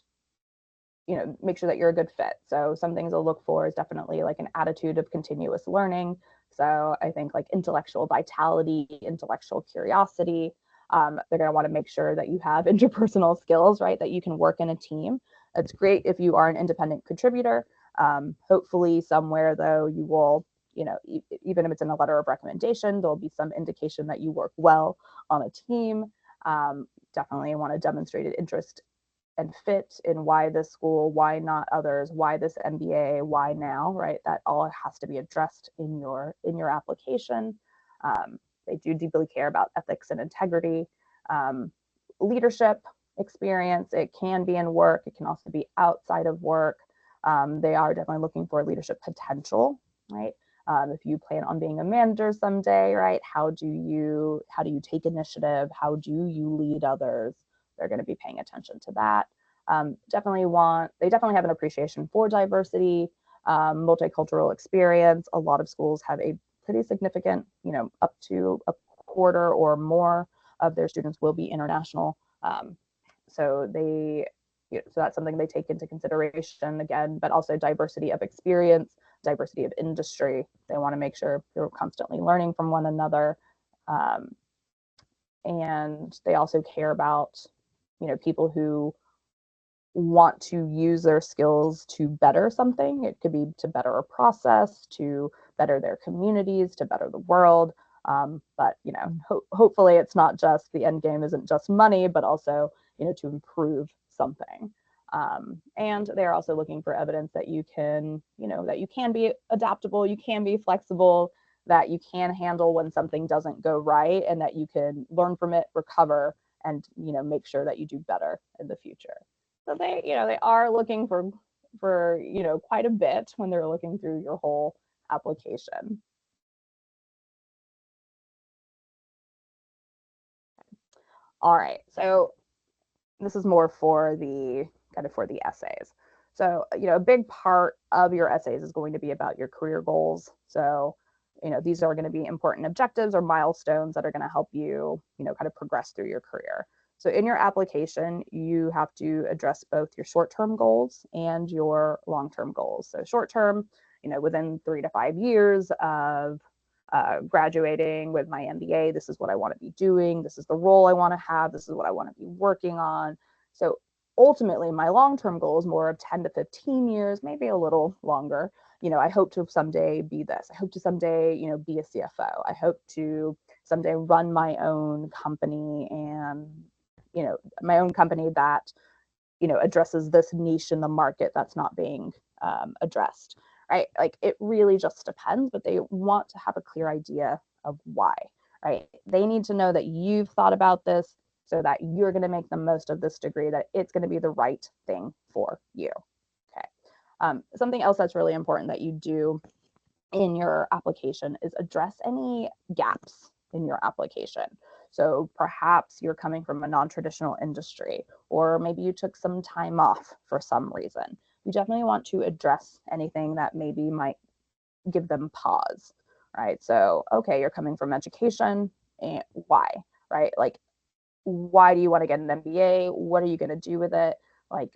make sure that you're a good fit. So some things I'll look for is definitely like an attitude of continuous learning. So I think like intellectual vitality, intellectual curiosity. They're going to want to make sure that you have interpersonal skills, right? That you can work in a team. It's great if you are an independent contributor. Hopefully somewhere though you will, even if it's in a letter of recommendation, there'll be some indication that you work well on a team. Definitely want to demonstrate an interest and fit in why this school, why not others, why this MBA, why now, right? That all has to be addressed in your application. They do deeply care about ethics and integrity, leadership experience. It can be in work. It can also be outside of work. They are definitely looking for leadership potential, right? If you plan on being a manager someday, right? How do you take initiative? How do you lead others? They're going to be paying attention to that. They definitely have an appreciation for diversity, multicultural experience. A lot of schools have a pretty significant, up to a quarter or more of their students will be international. So that's something they take into consideration again, but also diversity of experience, diversity of industry. They want to make sure you're constantly learning from one another. And they also care about, people who want to use their skills to better something. It could be to better a process, to better their communities, to better the world. But hopefully it's not just the end game isn't just money, but also to improve something. And they're also looking for evidence that you can be adaptable, you can be flexible, that you can handle when something doesn't go right, and that you can learn from it, recover, and make sure that you do better in the future. So they are looking for quite a bit when they're looking through your whole application. All right, so this is more for the essays. So, a big part of your essays is going to be about your career goals. So, these are going to be important objectives or milestones that are going to help you, kind of progress through your career. So in your application, you have to address both your short-term goals and your long-term goals. So short-term, within 3 to 5 years of graduating with my MBA, this is what I want to be doing. This is the role I want to have. This is what I want to be working on. So ultimately, my long-term goal is more of 10 to 15 years, maybe a little longer. I hope to someday be this. I hope to someday, be a CFO. I hope to someday run my own company, and my own company that addresses this niche in the market that's not being addressed, right? Like it really just depends, but they want to have a clear idea of why, right? They need to know that you've thought about this, so that you're going to make the most of this degree, that it's going to be the right thing for you. Okay. Something else that's really important that you do in your application is address any gaps in your application. So perhaps you're coming from a non-traditional industry, or maybe you took some time off for some reason. You definitely want to address anything that maybe might give them pause, right? So, okay, you're coming from education, and why, right? Like, why do you want to get an MBA? What are you going to do with it? Like,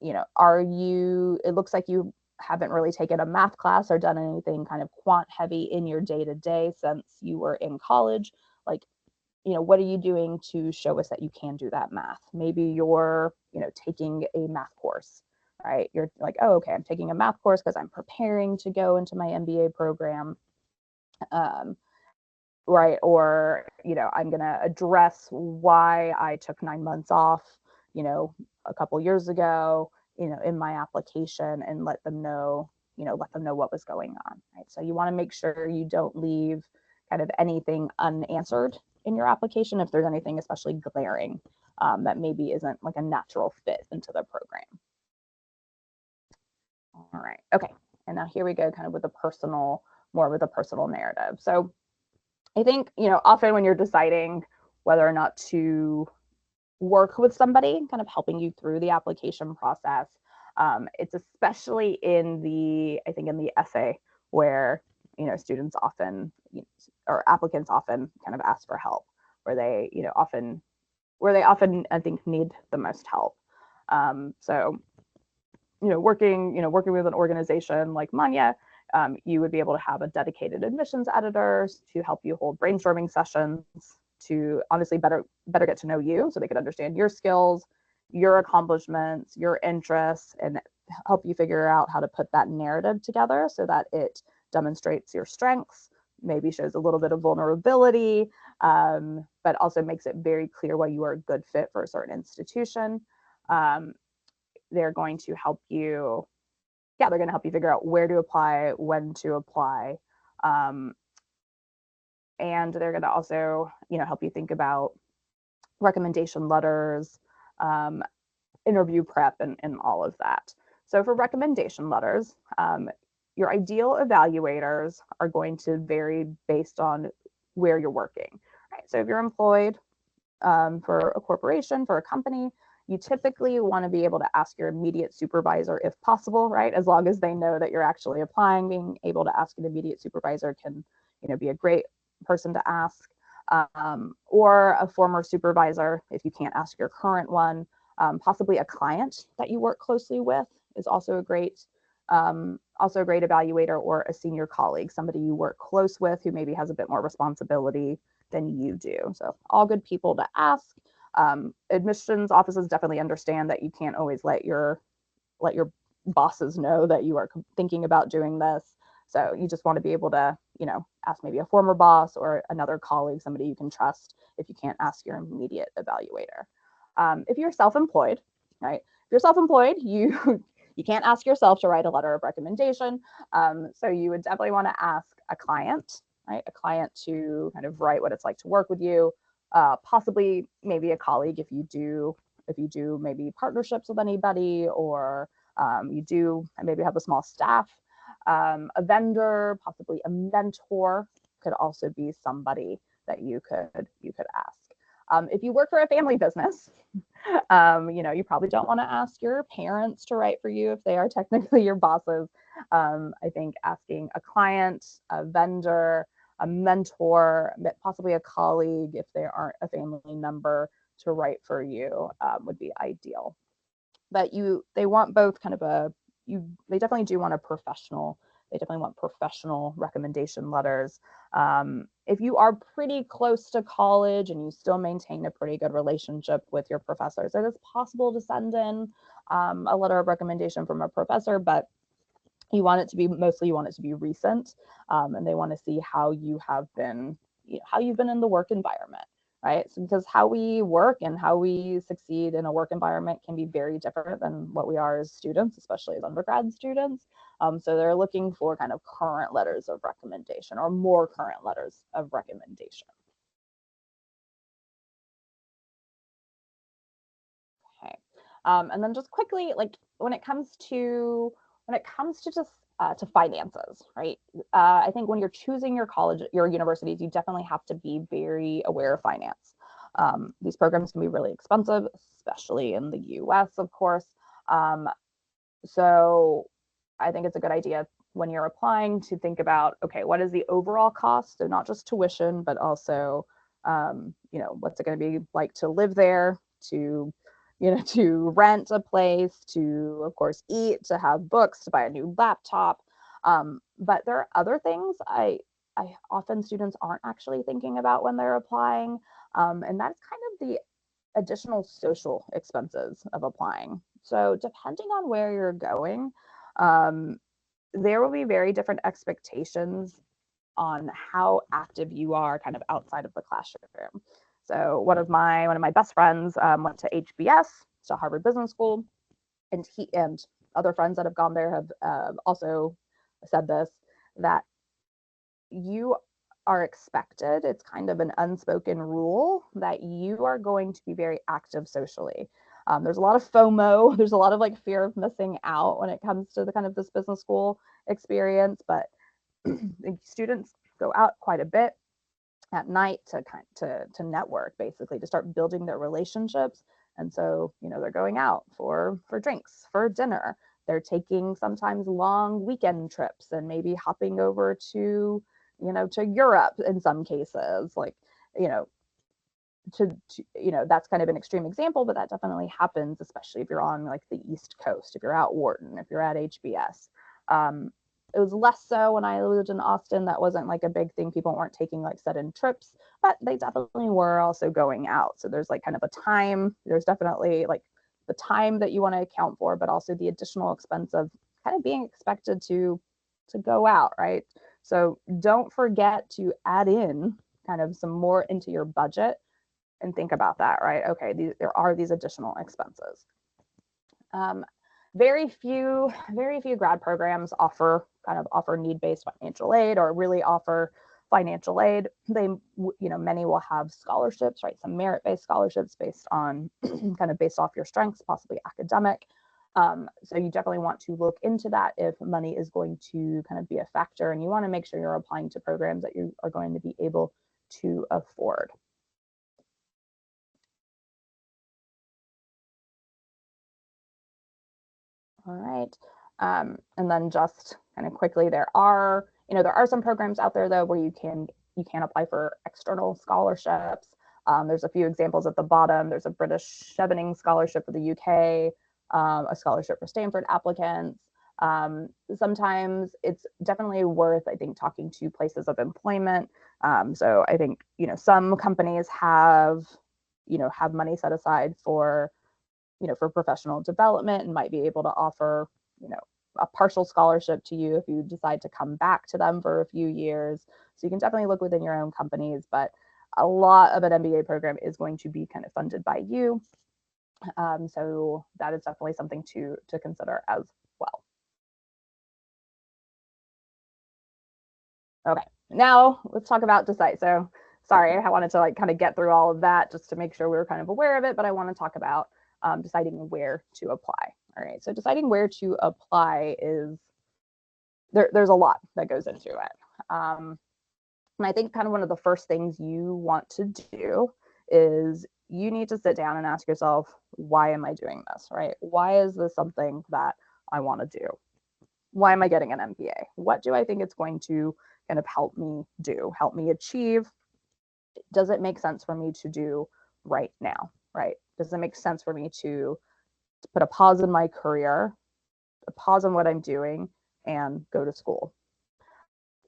it looks like you haven't really taken a math class or done anything kind of quant heavy in your day to day since you were in college. Like, what are you doing to show us that you can do that math? Maybe you're, taking a math course, right? You're like, oh, okay, I'm taking a math course because I'm preparing to go into my MBA program. Right. Or, I'm going to address why I took 9 months off, a couple years ago, in my application, and let them know what was going on. Right. So you want to make sure you don't leave kind of anything unanswered in your application if there's anything especially glaring that maybe isn't like a natural fit into the program. All right, okay. And now here we go kind of with more with a personal narrative. So I think, often when you're deciding whether or not to work with somebody, kind of helping you through the application process, it's especially in the essay where, students often, or applicants often kind of ask for help, where they, often, I think, need the most help. So, working with an organization like Manya, you would be able to have a dedicated admissions editor to help you hold brainstorming sessions to honestly better get to know you, so they could understand your skills, your accomplishments, your interests, and help you figure out how to put that narrative together so that it demonstrates your strengths, maybe shows a little bit of vulnerability, but also makes it very clear why you are a good fit for a certain institution. They're going to help you figure out where to apply, when to apply, and they're going to also, help you think about recommendation letters, interview prep, and all of that. So for recommendation letters, your ideal evaluators are going to vary based on where you're working. Right? So if you're employed for a corporation, for a company, you typically want to be able to ask your immediate supervisor if possible, right? As long as they know that you're actually applying, being able to ask an immediate supervisor can, be a great person to ask, or a former supervisor if you can't ask your current one. Possibly a client that you work closely with is also a great evaluator, or a senior colleague, somebody you work close with who maybe has a bit more responsibility than you do. So all good people to ask. Admissions offices definitely understand that you can't always let your bosses know that you are thinking about doing this. So you just want to be able to, ask maybe a former boss or another colleague, somebody you can trust, if you can't ask your immediate evaluator. If you're self-employed, right? If you're self-employed, you you can't ask yourself to write a letter of recommendation. So you would definitely want to ask a client, right? A client to kind of write what it's like to work with you. Possibly maybe a colleague if you do maybe partnerships with anybody, or you do maybe have a small staff. A vendor, possibly a mentor, could also be somebody that you could ask. If you work for a family business, you probably don't want to ask your parents to write for you if they are technically your bosses. I think asking a client, a vendor, a mentor, possibly a colleague if they aren't a family member, to write for you would be ideal. But they want both kind of they definitely do want they definitely want professional recommendation letters. If you are pretty close to college and you still maintain a pretty good relationship with your professors, it is possible to send in a letter of recommendation from a professor, but you want it to be recent, and they want to see how you have been, how you've been in the work environment, right? So, because how we work and how we succeed in a work environment can be very different than what we are as students, especially as undergrad students. So they're looking for kind of current letters of recommendation, or more current letters of recommendation. Okay. And then just quickly, like when it comes to just to finances, right? I think when you're choosing your universities, you definitely have to be very aware of finance. These programs can be really expensive, especially in the US, of course. So I think it's a good idea when you're applying to think about, okay, what is the overall cost? So not just tuition, but also, what's it going to be like to live there, to to rent a place, to, of course, eat, to have books, to buy a new laptop. But there are other things I often students aren't actually thinking about when they're applying. And that's kind of the additional social expenses of applying. So depending on where you're going, there will be very different expectations on how active you are kind of outside of the classroom. So one of my best friends went to HBS, to Harvard Business School, and he and other friends that have gone there have also said this, that you are expected. It's kind of an unspoken rule that you are going to be very active socially. There's a lot of FOMO. There's a lot of like fear of missing out when it comes to the kind of this business school experience, but students go out quite a bit at night to network, basically to start building their relationships. And so, they're going out for drinks, for dinner. They're taking sometimes long weekend trips and maybe hopping over to Europe in some cases, like, that's kind of an extreme example, but that definitely happens, especially if you're on like the East Coast, if you're at Wharton, if you're at HBS. It was less so when I lived in Austin. That wasn't like a big thing. People weren't taking like sudden trips, but they definitely were also going out. So there's like kind of a time, there's definitely like the time that you want to account for, but also the additional expense of kind of being expected to go out, right? So don't forget to add in kind of some more into your budget and think about that, right? Okay, there are these additional expenses. Very few grad programs offer need-based financial aid or really offer financial aid. They, many will have scholarships, right? Some merit-based scholarships based on based off your strengths, possibly academic. So you definitely want to look into that if money is going to kind of be a factor, and you want to make sure you're applying to programs that you are going to be able to afford. All right. And then just kind of quickly, there are some programs out there though where you can apply for external scholarships. There's a few examples at the bottom. There's a British Chevening scholarship for the UK, a scholarship for Stanford applicants. Sometimes it's definitely worth, I think, talking to places of employment. So I think, some companies have money set aside for professional development and might be able to offer, a partial scholarship to you if you decide to come back to them for a few years. So you can definitely look within your own companies, but a lot of an MBA program is going to be kind of funded by you. So that is definitely something to consider as well. Okay, now let's talk about Decide. So sorry, I wanted to like kind of get through all of that just to make sure we were kind of aware of it, but I want to talk about deciding where to apply. All right, so deciding where to apply is, there's a lot that goes into it. And I think kind of one of the first things you want to do is you need to sit down and ask yourself, why am I doing this, right? Why is this something that I want to do? Why am I getting an MBA? What do I think it's going to kind of help me do, help me achieve? Does it make sense for me to do right now, right? Does it make sense for me to put a pause in my career, a pause on what I'm doing, and go to school?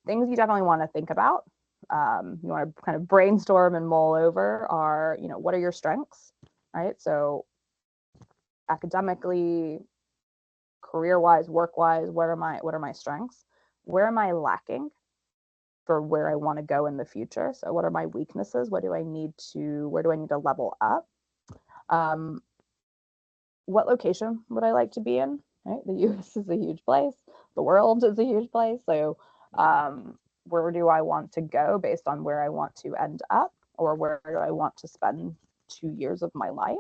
Things you definitely want to think about. You want to kind of brainstorm and mull over are, what are your strengths, right? So academically, career-wise, work-wise, what are my strengths? Where am I lacking for where I want to go in the future? So what are my weaknesses? Where do I need to level up? What location would I like to be in? Right, the U.S. is a huge place. The world is a huge place. So where do I want to go based on where I want to end up, or where do I want to spend 2 years of my life?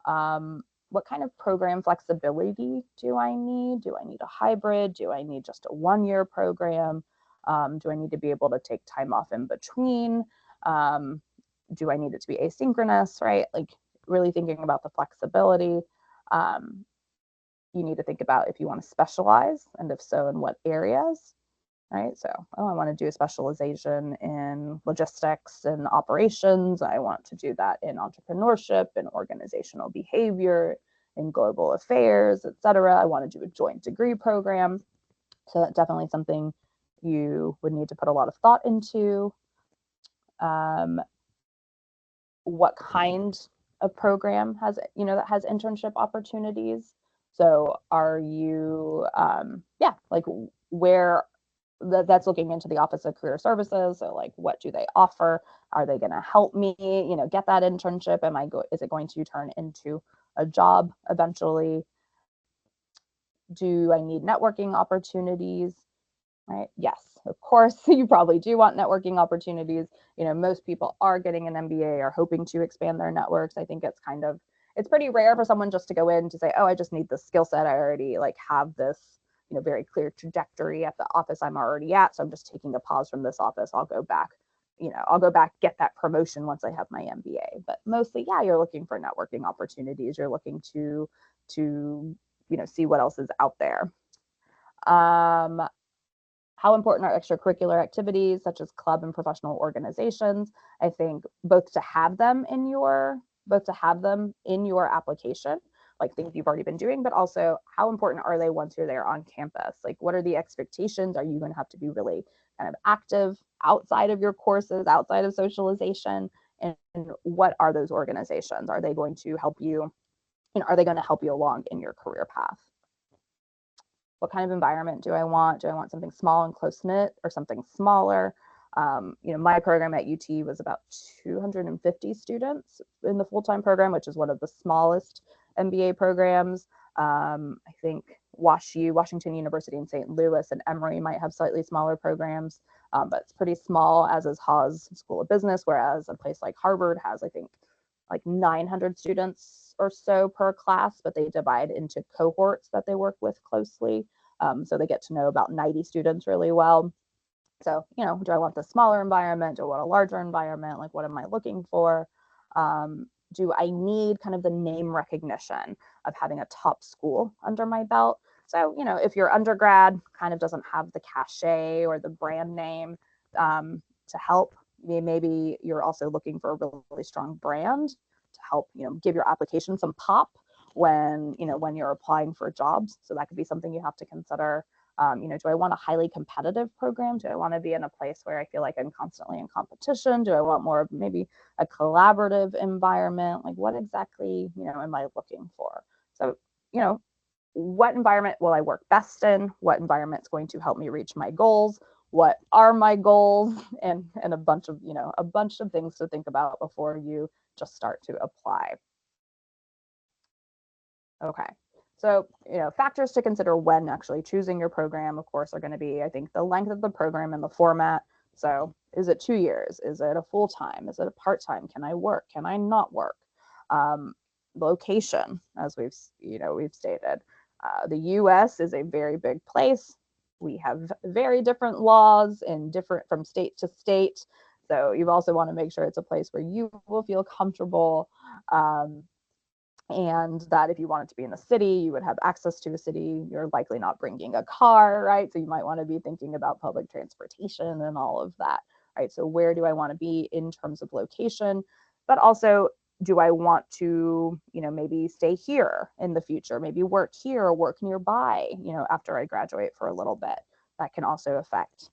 What kind of program flexibility do I need? Do I need a hybrid? Do I need just a 1-year program? Do I need to be able to take time off in between? Do I need it to be asynchronous, right? Like really thinking about the flexibility. You need to think about if you want to specialize, and if so, in what areas, right? So, I want to do a specialization in logistics and operations. I want to do that in entrepreneurship and organizational behavior, in global affairs, etc. I want to do a joint degree program. So that's definitely something you would need to put a lot of thought into. What kind of program has that has internship opportunities? So are you like where that's looking into the Office of Career Services? So like, what do they offer? Are they going to help me get that internship? Is it going to turn into a job eventually? Do I need networking opportunities? Right? Yes. of course, you probably do want networking opportunities. Most people are getting an MBA, are hoping to expand their networks. I think it's pretty rare for someone just to go in to say, oh, I just need this skill set. I already have this, very clear trajectory at the office I'm already at. So I'm just taking a pause from this office. I'll go back, get that promotion once I have my MBA. But mostly, yeah, you're looking for networking opportunities. You're looking to see what else is out there. How important are extracurricular activities such as club and professional organizations? I think both to have them in your application, like things you've already been doing, but also how important are they once you're there on campus? Like, what are the expectations? Are you going to have to be really kind of active outside of your courses, outside of socialization? And what are those organizations? Are they going to help you? Are they going to help you along in your career path? What kind of environment do I want? Do I want something small and close knit or something smaller? My program at UT was about 250 students in the full-time program, which is one of the smallest MBA programs. I think Washington University in St. Louis and Emory might have slightly smaller programs, but it's pretty small, as is Haas School of Business, whereas a place like Harvard has, I think, like 900 students or so per class, but they divide into cohorts that they work with closely. So they get to know about 90 students really well. So, do I want the smaller environment? Do I want a larger environment? Like, what am I looking for? Do I need kind of the name recognition of having a top school under my belt? So, if your undergrad kind of doesn't have the cachet or the brand name to help, maybe you're also looking for a really strong brand to help, give your application some pop when you're applying for jobs. So that could be something you have to consider. Do I want a highly competitive program? Do I want to be in a place where I feel like I'm constantly in competition? Do I want more of maybe a collaborative environment? Like, what exactly, am I looking for? So, what environment will I work best in? What environment's going to help me reach my goals? What are my goals? And a bunch of things to think about before you just start to apply. Okay. So, factors to consider when actually choosing your program, of course, are going to be, I think, the length of the program and the format. So, is it 2 years? Is it a full time? Is it a part time? Can I work? Can I not work? Location, as we've stated. The U.S. is a very big place. We have very different laws and different from state to state. So you also want to make sure it's a place where you will feel comfortable. And that if you wanted to be in a city, you would have access to a city. You're likely not bringing a car, right? So you might want to be thinking about public transportation and all of that, right? So where do I want to be in terms of location? But also, do I want to, maybe stay here in the future, maybe work here or work nearby, after I graduate for a little bit? That can also affect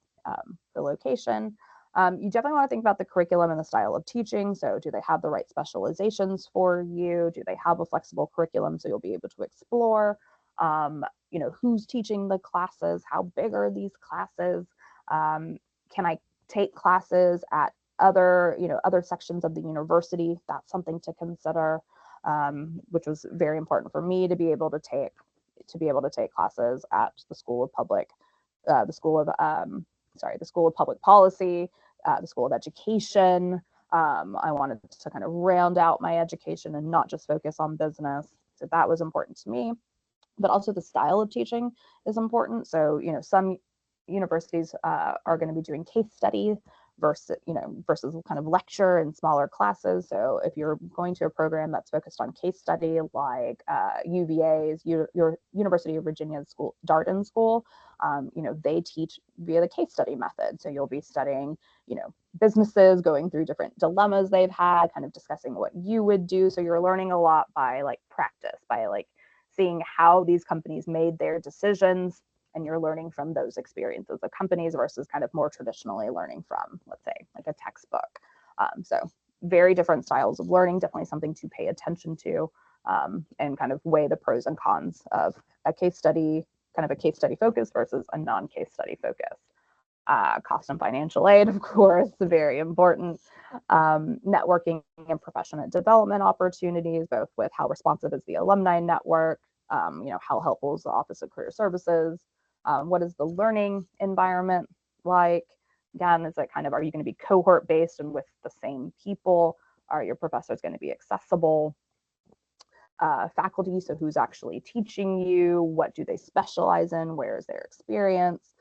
the location. You definitely want to think about the curriculum and the style of teaching. So do they have the right specializations for you? Do they have a flexible curriculum so you'll be able to explore? Who's teaching the classes? How big are these classes? Can I take classes at other sections of the university? That's something to consider, which was very important for me to be able to take classes at the School of Public Policy, the School of Education. I wanted to kind of round out my education and not just focus on business. So that was important to me. But also the style of teaching is important. So, some universities are going to be doing case study versus kind of lecture and smaller classes. So if you're going to a program that's focused on case study, like UVA's, your University of Virginia's school, Darden School, they teach via the case study method. So you'll be studying, businesses going through different dilemmas they've had, kind of discussing what you would do. So you're learning a lot by practice, by seeing how these companies made their decisions, and you're learning from those experiences of companies versus kind of more traditionally learning from, let's say, like a textbook. So very different styles of learning, definitely something to pay attention to, and kind of weigh the pros and cons of a case study focus versus a non-case study focus. Cost and financial aid, of course, very important. Networking and professional development opportunities, both with how responsive is the alumni network, how helpful is the Office of Career Services, what is the learning environment, like? Again, is it kind of, are you going to be cohort based and with the same people? Are your professors going to be accessible? Faculty, so who's actually teaching you? What do they specialize in? Where is their experience?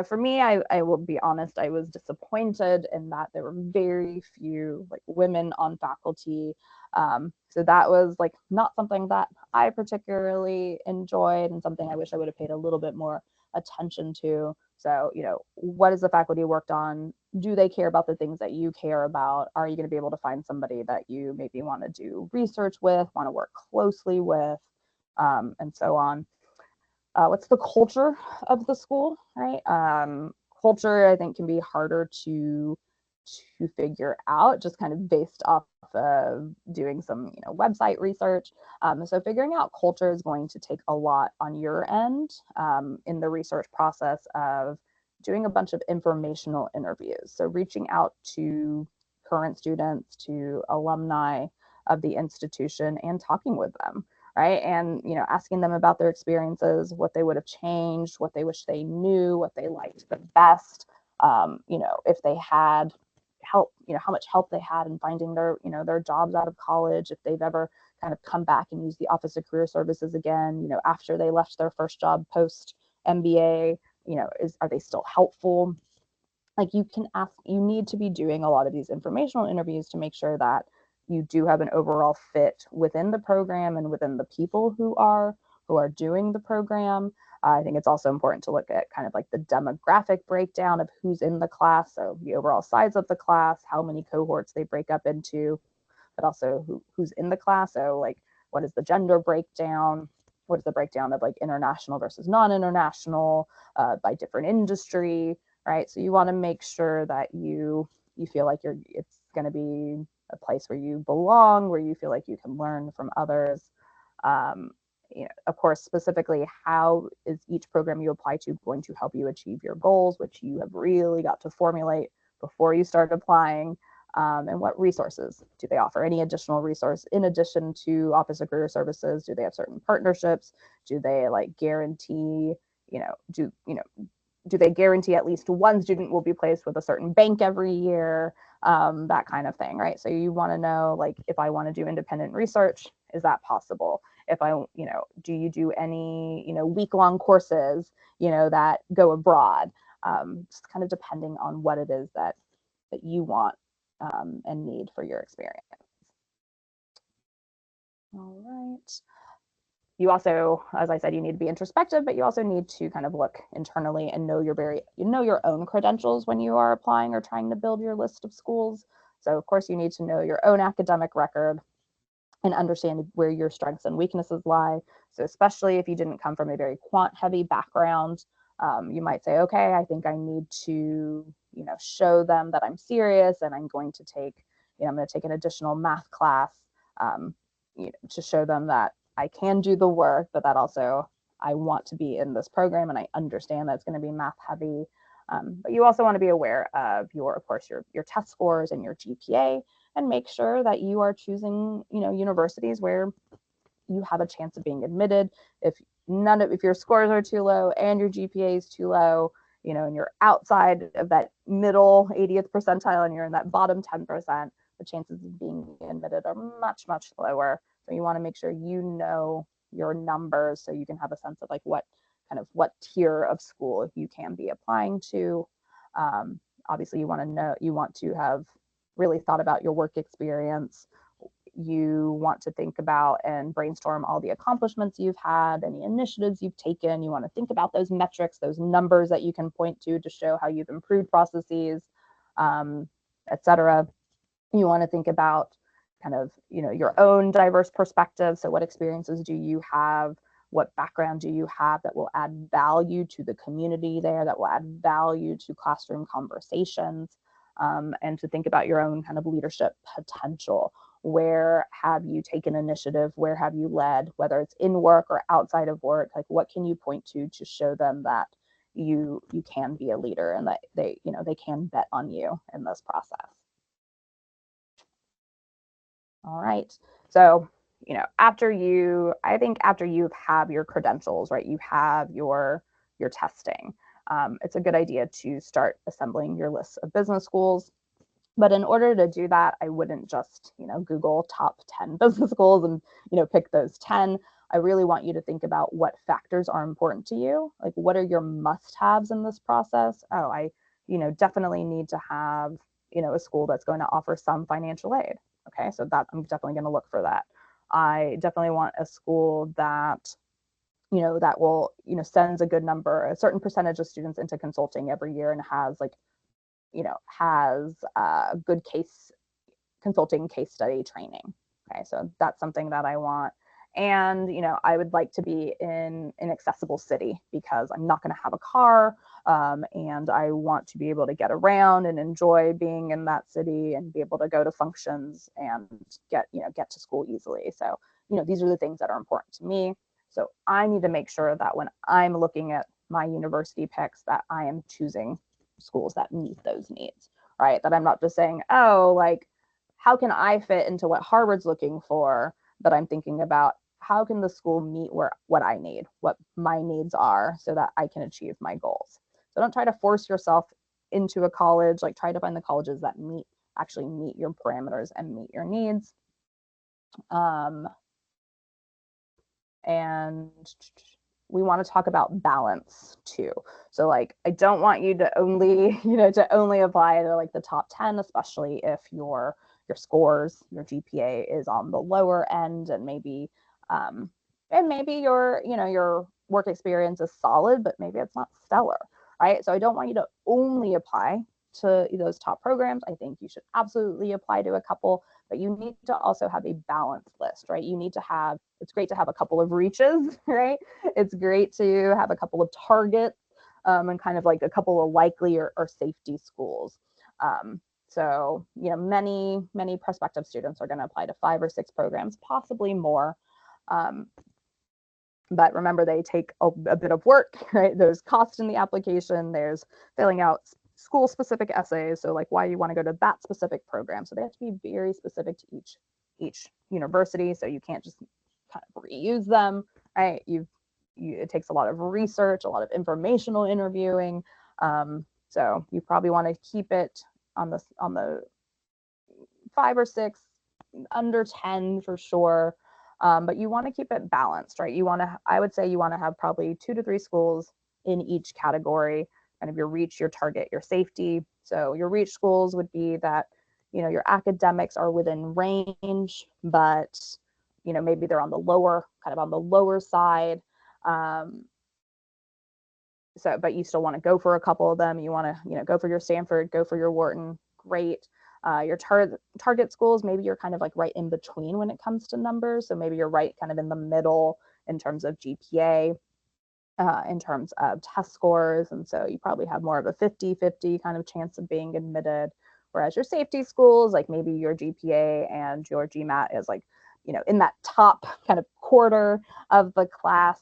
For me, I will be honest, I was disappointed in that there were very few like women on faculty. So that was like not something that I particularly enjoyed, and something I wish I would have paid a little bit more attention to. So, what is the faculty worked on? Do they care about the things that you care about? Are you going to be able to find somebody that you maybe want to do research with, want to work closely with, and so on? What's the culture of the school, right? Culture, I think, can be harder to figure out just kind of based off of doing some website research. So figuring out culture is going to take a lot on your end in the research process of doing a bunch of informational interviews. So reaching out to current students, to alumni of the institution, and talking with them, right? And asking them about their experiences, what they would have changed, what they wish they knew, what they liked the best. If they had help, how much help they had in finding their jobs out of college, if they've ever kind of come back and used the Office of Career Services again, after they left their first job post MBA, are they still helpful? Like, you need to be doing a lot of these informational interviews to make sure that you do have an overall fit within the program and within the people who are doing the program. I think it's also important to look at kind of like the demographic breakdown of who's in the class. So the overall size of the class, how many cohorts they break up into, but also who's in the class. So like, what is the gender breakdown? What is the breakdown of like international versus non-international by different industry, right? So you want to make sure that you feel like it's going to be a place where you belong, where you feel like you can learn from others. Um, of course, specifically, how is each program you apply to going to help you achieve your goals, which you have really got to formulate before you start applying. And what resources do they offer? Any additional resource in addition to Office of Career Services? Do they have certain partnerships? Do they like guarantee, do they guarantee at least one student will be placed with a certain bank every year? That kind of thing, right? So you want to know, like, if I want to do independent research, is that possible? If I, do you do any, week-long courses, that go abroad? Just kind of depending on what it is that you want and need for your experience. All right. You also, as I said, you need to be introspective, but you also need to kind of look internally and know your own credentials when you are applying or trying to build your list of schools. So of course you need to know your own academic record and understand where your strengths and weaknesses lie. So especially if you didn't come from a very quant heavy background, you might say, okay, I think I need to, show them that I'm serious, and I'm going to take an additional math class to show them that I can do the work, but that also I want to be in this program and I understand that it's going to be math heavy. But you also want to be aware of of course, your test scores and your GPA, and make sure that you are choosing, universities where you have a chance of being admitted. If your scores are too low and your GPA is too low, and you're outside of that middle 80th percentile and you're in that bottom 10%, the chances of being admitted are much, much lower. So you want to make sure you know your numbers so you can have a sense of like what tier of school you can be applying to. Obviously, you want to have really thought about your work experience. You want to think about and brainstorm all the accomplishments you've had, any initiatives you've taken. You want to think about those metrics, those numbers that you can point to show how you've improved processes, etc. You want to think about kind of, your own diverse perspective. So what experiences do you have? What background do you have that will add value to the community there, that will add value to classroom conversations? And to think about your own kind of leadership potential. Where have you taken initiative? Where have you led? Whether it's in work or outside of work, like what can you point to show them that you can be a leader and that they can bet on you in this process. All right. So, after you have your credentials, right? You have your testing. it's a good idea to start assembling your list of business schools. But in order to do that, I wouldn't just, Google top 10 business schools and, pick those 10. I really want you to think about what factors are important to you. Like, what are your must-haves in this process? Oh, I, definitely need to have, a school that's going to offer some financial aid. Okay, so that I'm definitely going to look for that. I definitely want a school that that will, sends a good number, a certain percentage of students into consulting every year and has like, has a good case consulting case study training. Okay, so that's something that I want. And, I would like to be in an accessible city because I'm not going to have a car. And I want to be able to get around and enjoy being in that city and be able to go to functions and get to school easily. So, these are the things that are important to me. So I need to make sure that when I'm looking at my university picks that I am choosing schools that meet those needs, right? That I'm not just saying, oh, like, how can I fit into what Harvard's looking for? But I'm thinking about how can the school meet what I need, what my needs are, so that I can achieve my goals. So don't try to force yourself into a college. Like, try to find the colleges that actually meet your parameters and meet your needs. And we want to talk about balance too. So like, I don't want you to only, to only apply to like the top 10, especially if your scores, your GPA is on the lower end, and maybe your, your work experience is solid, but maybe it's not stellar, right? So I don't want you to only apply to those top programs. I think you should absolutely apply to a couple, but you need to also have a balanced list, right? You need to have, it's great to have a couple of reaches, right? It's great to have a couple of targets, and kind of like a couple of likely or safety schools. So, many prospective students are going to apply to 5 or 6 programs, possibly more. But remember, they take a bit of work, right? There's cost in the application. There's filling out school specific essays. So like, why you want to go to that specific program. So they have to be very specific to each university. So you can't just kind of reuse them, right? It takes a lot of research, a lot of informational interviewing. So you probably want to keep it on the 5 or 6, under 10 for sure. But you want to keep it balanced, right? I would say you want to have probably 2 to 3 schools in each category, kind of your reach, your target, your safety. So your reach schools would be that, your academics are within range, but, maybe they're on the lower side. But you still want to go for a couple of them. You want to, go for your Stanford, go for your Wharton, great. Your target schools, maybe you're kind of like right in between when it comes to numbers. So maybe you're right kind of in the middle in terms of GPA, in terms of test scores. And so you probably have more of a 50-50 kind of chance of being admitted. Whereas your safety schools, like maybe your GPA and your GMAT is like, in that top kind of quarter of the class.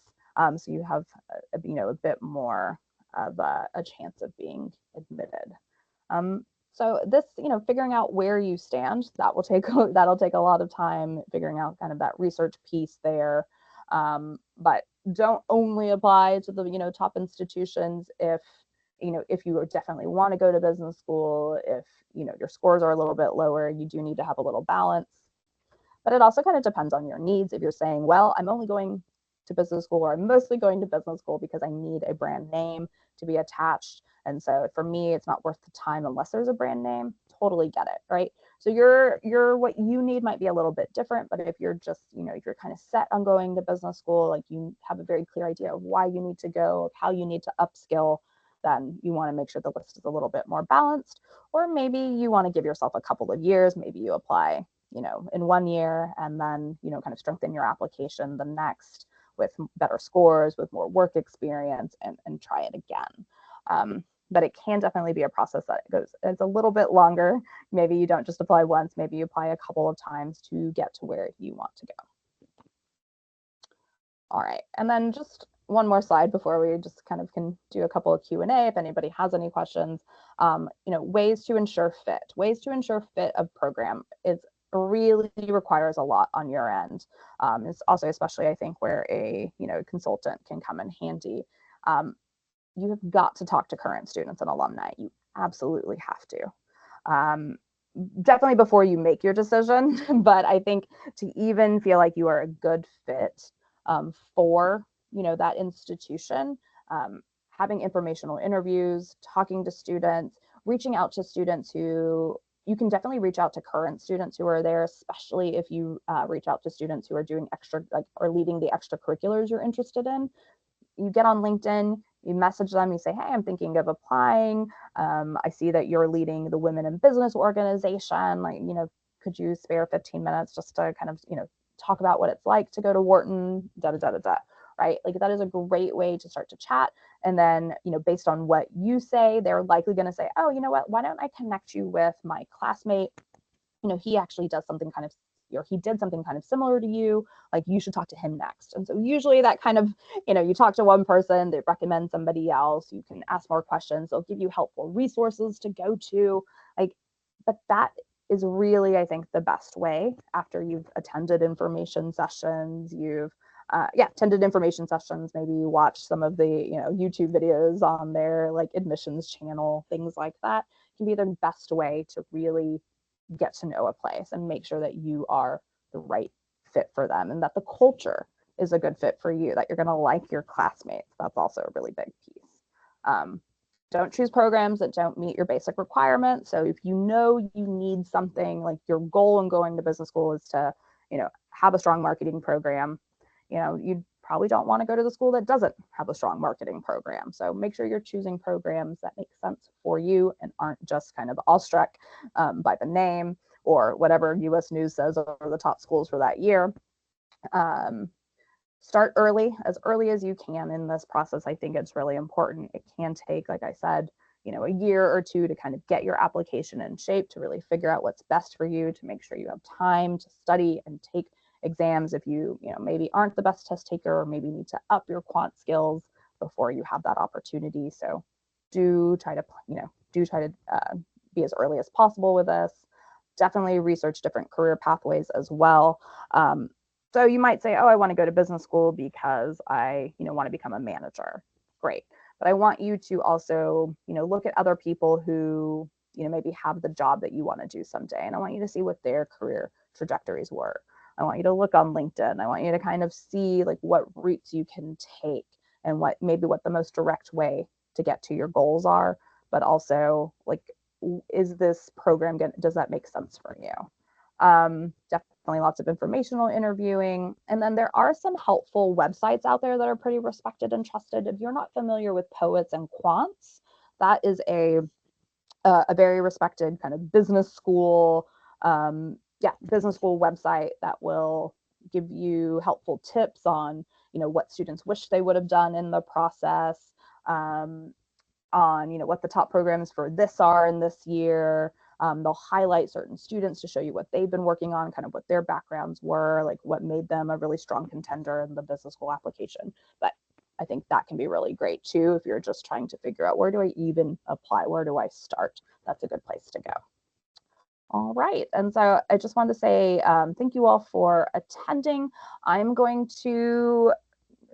So you have, a bit more of a chance of being admitted. So this, figuring out where you stand, that'll take a lot of time, figuring out kind of that research piece there. But don't only apply to the, top institutions if you definitely want to go to business school, if, your scores are a little bit lower, you do need to have a little balance. But it also kind of depends on your needs. If you're saying, well, I'm only going to business school, or I'm mostly going to business school because I need a brand name to be attached. And so for me, it's not worth the time unless there's a brand name. Totally get it, right? So your what you need might be a little bit different, but if you're just, if you're kind of set on going to business school, like you have a very clear idea of why you need to go, of how you need to upskill, then you want to make sure the list is a little bit more balanced. Or maybe you want to give yourself a couple of years. Maybe you apply, in 1 year, and then, kind of strengthen your application the next with better scores, with more work experience, and try it again. But it can definitely be a process that it's a little bit longer. Maybe you don't just apply once, maybe you apply a couple of times to get to where you want to go. All right, and then just one more slide before we just kind of can do a couple of Q&A if anybody has any questions. Ways to ensure fit. Ways to ensure fit of program is really requires a lot on your end. It's also especially, I think, where a consultant can come in handy. you have got to talk to current students and alumni. You absolutely have to. Definitely before you make your decision, but I think to even feel like you are a good fit for, that institution, having informational interviews, talking to students, reaching out to students who you can definitely reach out to current students who are there, especially if you reach out to students who are doing extra, like, or leading the extracurriculars you're interested in. You get on LinkedIn, you message them, you say, hey, I'm thinking of applying. I see that you're leading the Women in Business organization. Like, could you spare 15 minutes just to kind of, talk about what it's like to go to Wharton, da da da da da, right? Like, that is a great way to start to chat. And then, based on what you say, they're likely going to say, oh, you know what, why don't I connect you with my classmate? He actually does something kind of, or he did something kind of similar to you, like you should talk to him next. And so usually that kind of, you talk to one person, they recommend somebody else, you can ask more questions, they'll give you helpful resources to go to, like, but that is really, I think, the best way after you've attended information sessions, attended information sessions, maybe you watch some of the, YouTube videos on their like admissions channel, things like that, can be the best way to really get to know a place and make sure that you are the right fit for them and that the culture is a good fit for you, that you're going to like your classmates. That's also a really big piece. Don't choose programs that don't meet your basic requirements. So if you know you need something, like your goal in going to business school is to, have a strong marketing program, you probably don't want to go to the school that doesn't have a strong marketing program. So make sure you're choosing programs that make sense for you and aren't just kind of awestruck by the name or whatever US News says are the top schools for that year. Start as early as you can in this process. I think it's really important. It can take, like I said, a year or two to kind of get your application in shape, to really figure out what's best for you, to make sure you have time to study and take exams if you, maybe aren't the best test taker or maybe need to up your quant skills before you have that opportunity. So do try to, be as early as possible with this. Definitely research different career pathways as well. So you might say, oh, I want to go to business school because I, want to become a manager. Great. But I want you to also, look at other people who, maybe have the job that you want to do someday. And I want you to see what their career trajectories were. I want you to look on LinkedIn. I want you to kind of see like what routes you can take and what the most direct way to get to your goals are. But also, like, is this program does that make sense for you? Definitely lots of informational interviewing. And then there are some helpful websites out there that are pretty respected and trusted. If you're not familiar with Poets and Quants, that is a very respected kind of business school website that will give you helpful tips on, what students wish they would have done in the process, on, what the top programs for this are in this year. They'll highlight certain students to show you what they've been working on, kind of what their backgrounds were, like what made them a really strong contender in the business school application. But I think that can be really great too if you're just trying to figure out, where do I even apply? Where do I start? That's a good place to go. All right. And so I just wanted to say thank you all for attending. I'm going to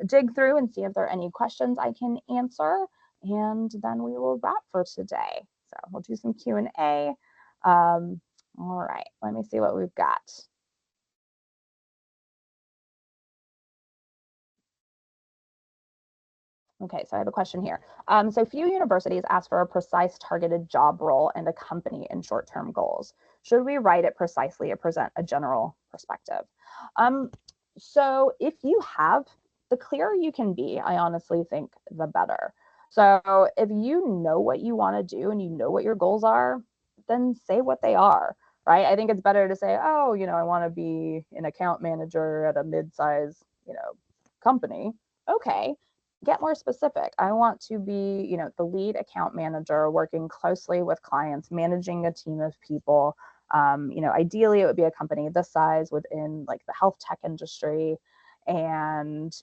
dig through and see if there are any questions I can answer, and then we will wrap for today. So we'll do some Q&A. All right, let me see what we've got. Okay, so I have a question here. So few universities ask for a precise targeted job role and a company in short-term goals. Should we write it precisely or present a general perspective? So if you have, the clearer you can be, I honestly think the better. So if you know what you want to do and you know what your goals are, then say what they are, right? I think it's better to say, oh, I want to be an account manager at a mid-size, company. Okay, get more specific. I want to be, the lead account manager, working closely with clients, managing a team of people. Ideally it would be a company this size within like the health tech industry. And,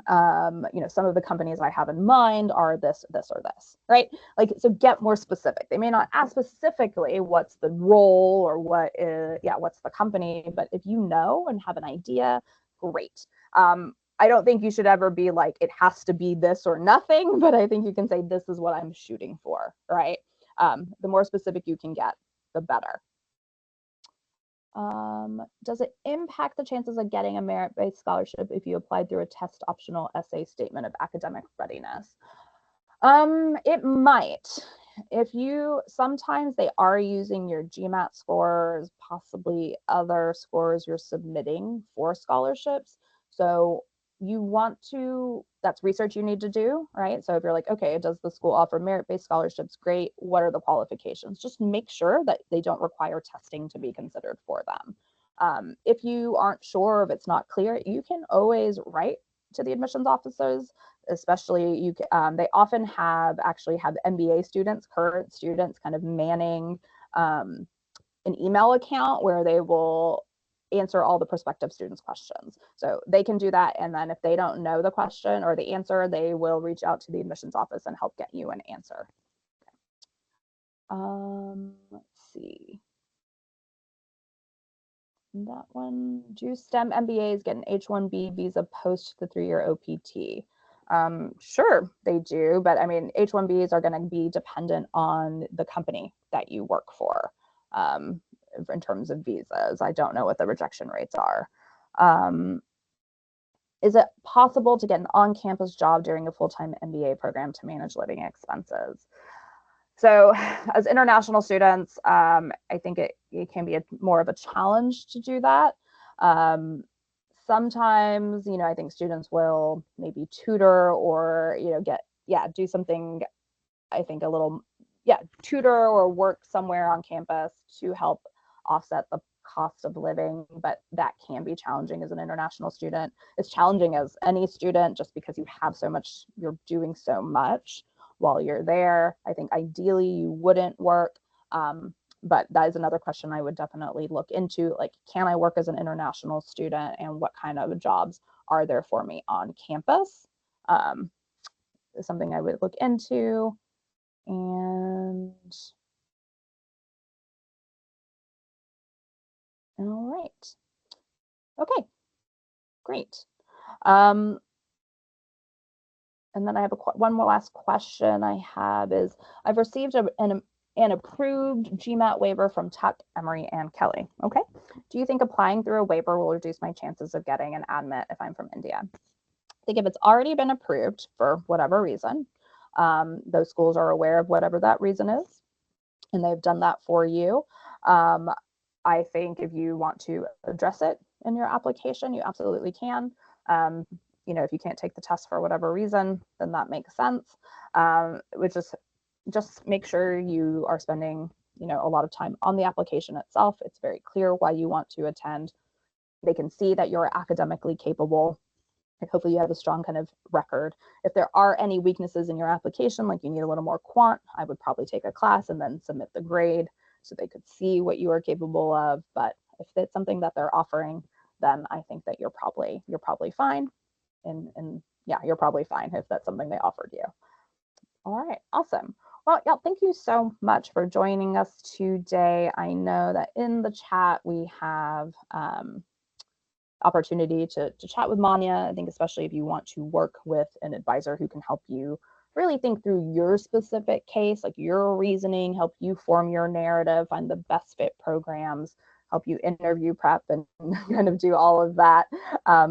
some of the companies I have in mind are this, or this, right? Like, so get more specific. They may not ask specifically what's the role or what's the company, but if you know and have an idea, great. I don't think you should ever be like, it has to be this or nothing, but I think you can say, this is what I'm shooting for, right? The more specific you can get, the better. Does it impact the chances of getting a merit-based scholarship if you applied through a test optional essay statement of academic readiness? It might. If you, sometimes they are using your GMAT scores, possibly other scores you're submitting for scholarships. So you want to, that's research you need to do, right? So if you're like, okay, does the school offer merit-based scholarships? Great. What are the qualifications? Just make sure that they don't require testing to be considered for them. If you aren't sure, if it's not clear, you can always write to the admissions officers, especially they often actually have MBA students, current students, kind of manning an email account where they will answer all the prospective students' questions. So they can do that, and then if they don't know the question or the answer, they will reach out to the admissions office and help get you an answer. Let's see. That one, do STEM MBAs get an H-1B visa post the 3-year OPT? Sure, they do, but I mean, H-1Bs are going to be dependent on the company that you work for in terms of visas. I don't know what the rejection rates are. Is it possible to get an on-campus job during a full-time MBA program to manage living expenses? So as international students, I think it can be more of a challenge to do that. Sometimes, I think students will maybe tutor or, do something, I think a little, tutor or work somewhere on campus to help offset the cost of living, but that can be challenging as an international student. It's challenging as any student just because you have so much, you're doing so much while you're there. I think ideally you wouldn't work, but that is another question I would definitely look into. Like, can I work as an international student, and what kind of jobs are there for me on campus? Is something I would look into. And all right. Okay, great. And then I have one more last question I have is, I've received an approved GMAT waiver from Tuck, Emory, and Kelly. Okay. Do you think applying through a waiver will reduce my chances of getting an admit if I'm from India? I think if it's already been approved for whatever reason, those schools are aware of whatever that reason is, and they've done that for you. I think if you want to address it in your application, you absolutely can. If you can't take the test for whatever reason, then that makes sense. Which is just make sure you are spending, a lot of time on the application itself. It's very clear why you want to attend. They can see that you're academically capable. And hopefully you have a strong kind of record. If there are any weaknesses in your application, like you need a little more quant, I would probably take a class and then submit the grade so they could see what you are capable of. But if it's something that they're offering, then I think that you're probably fine. And yeah, you're probably fine if that's something they offered you. All right, awesome. Well, yeah, thank you so much for joining us today. I know that in the chat we have opportunity to chat with Manya. I think especially if you want to work with an advisor who can help you really think through your specific case, like your reasoning, help you form your narrative, find the best fit programs, help you interview prep and kind of do all of that.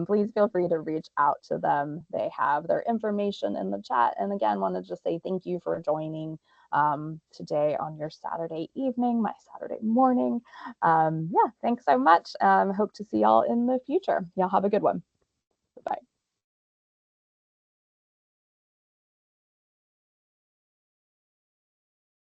Please feel free to reach out to them. They have their information in the chat. And again, want to just say thank you for joining today on your Saturday evening, my Saturday morning. Yeah, thanks so much. Hope to see y'all in the future. Y'all have a good one.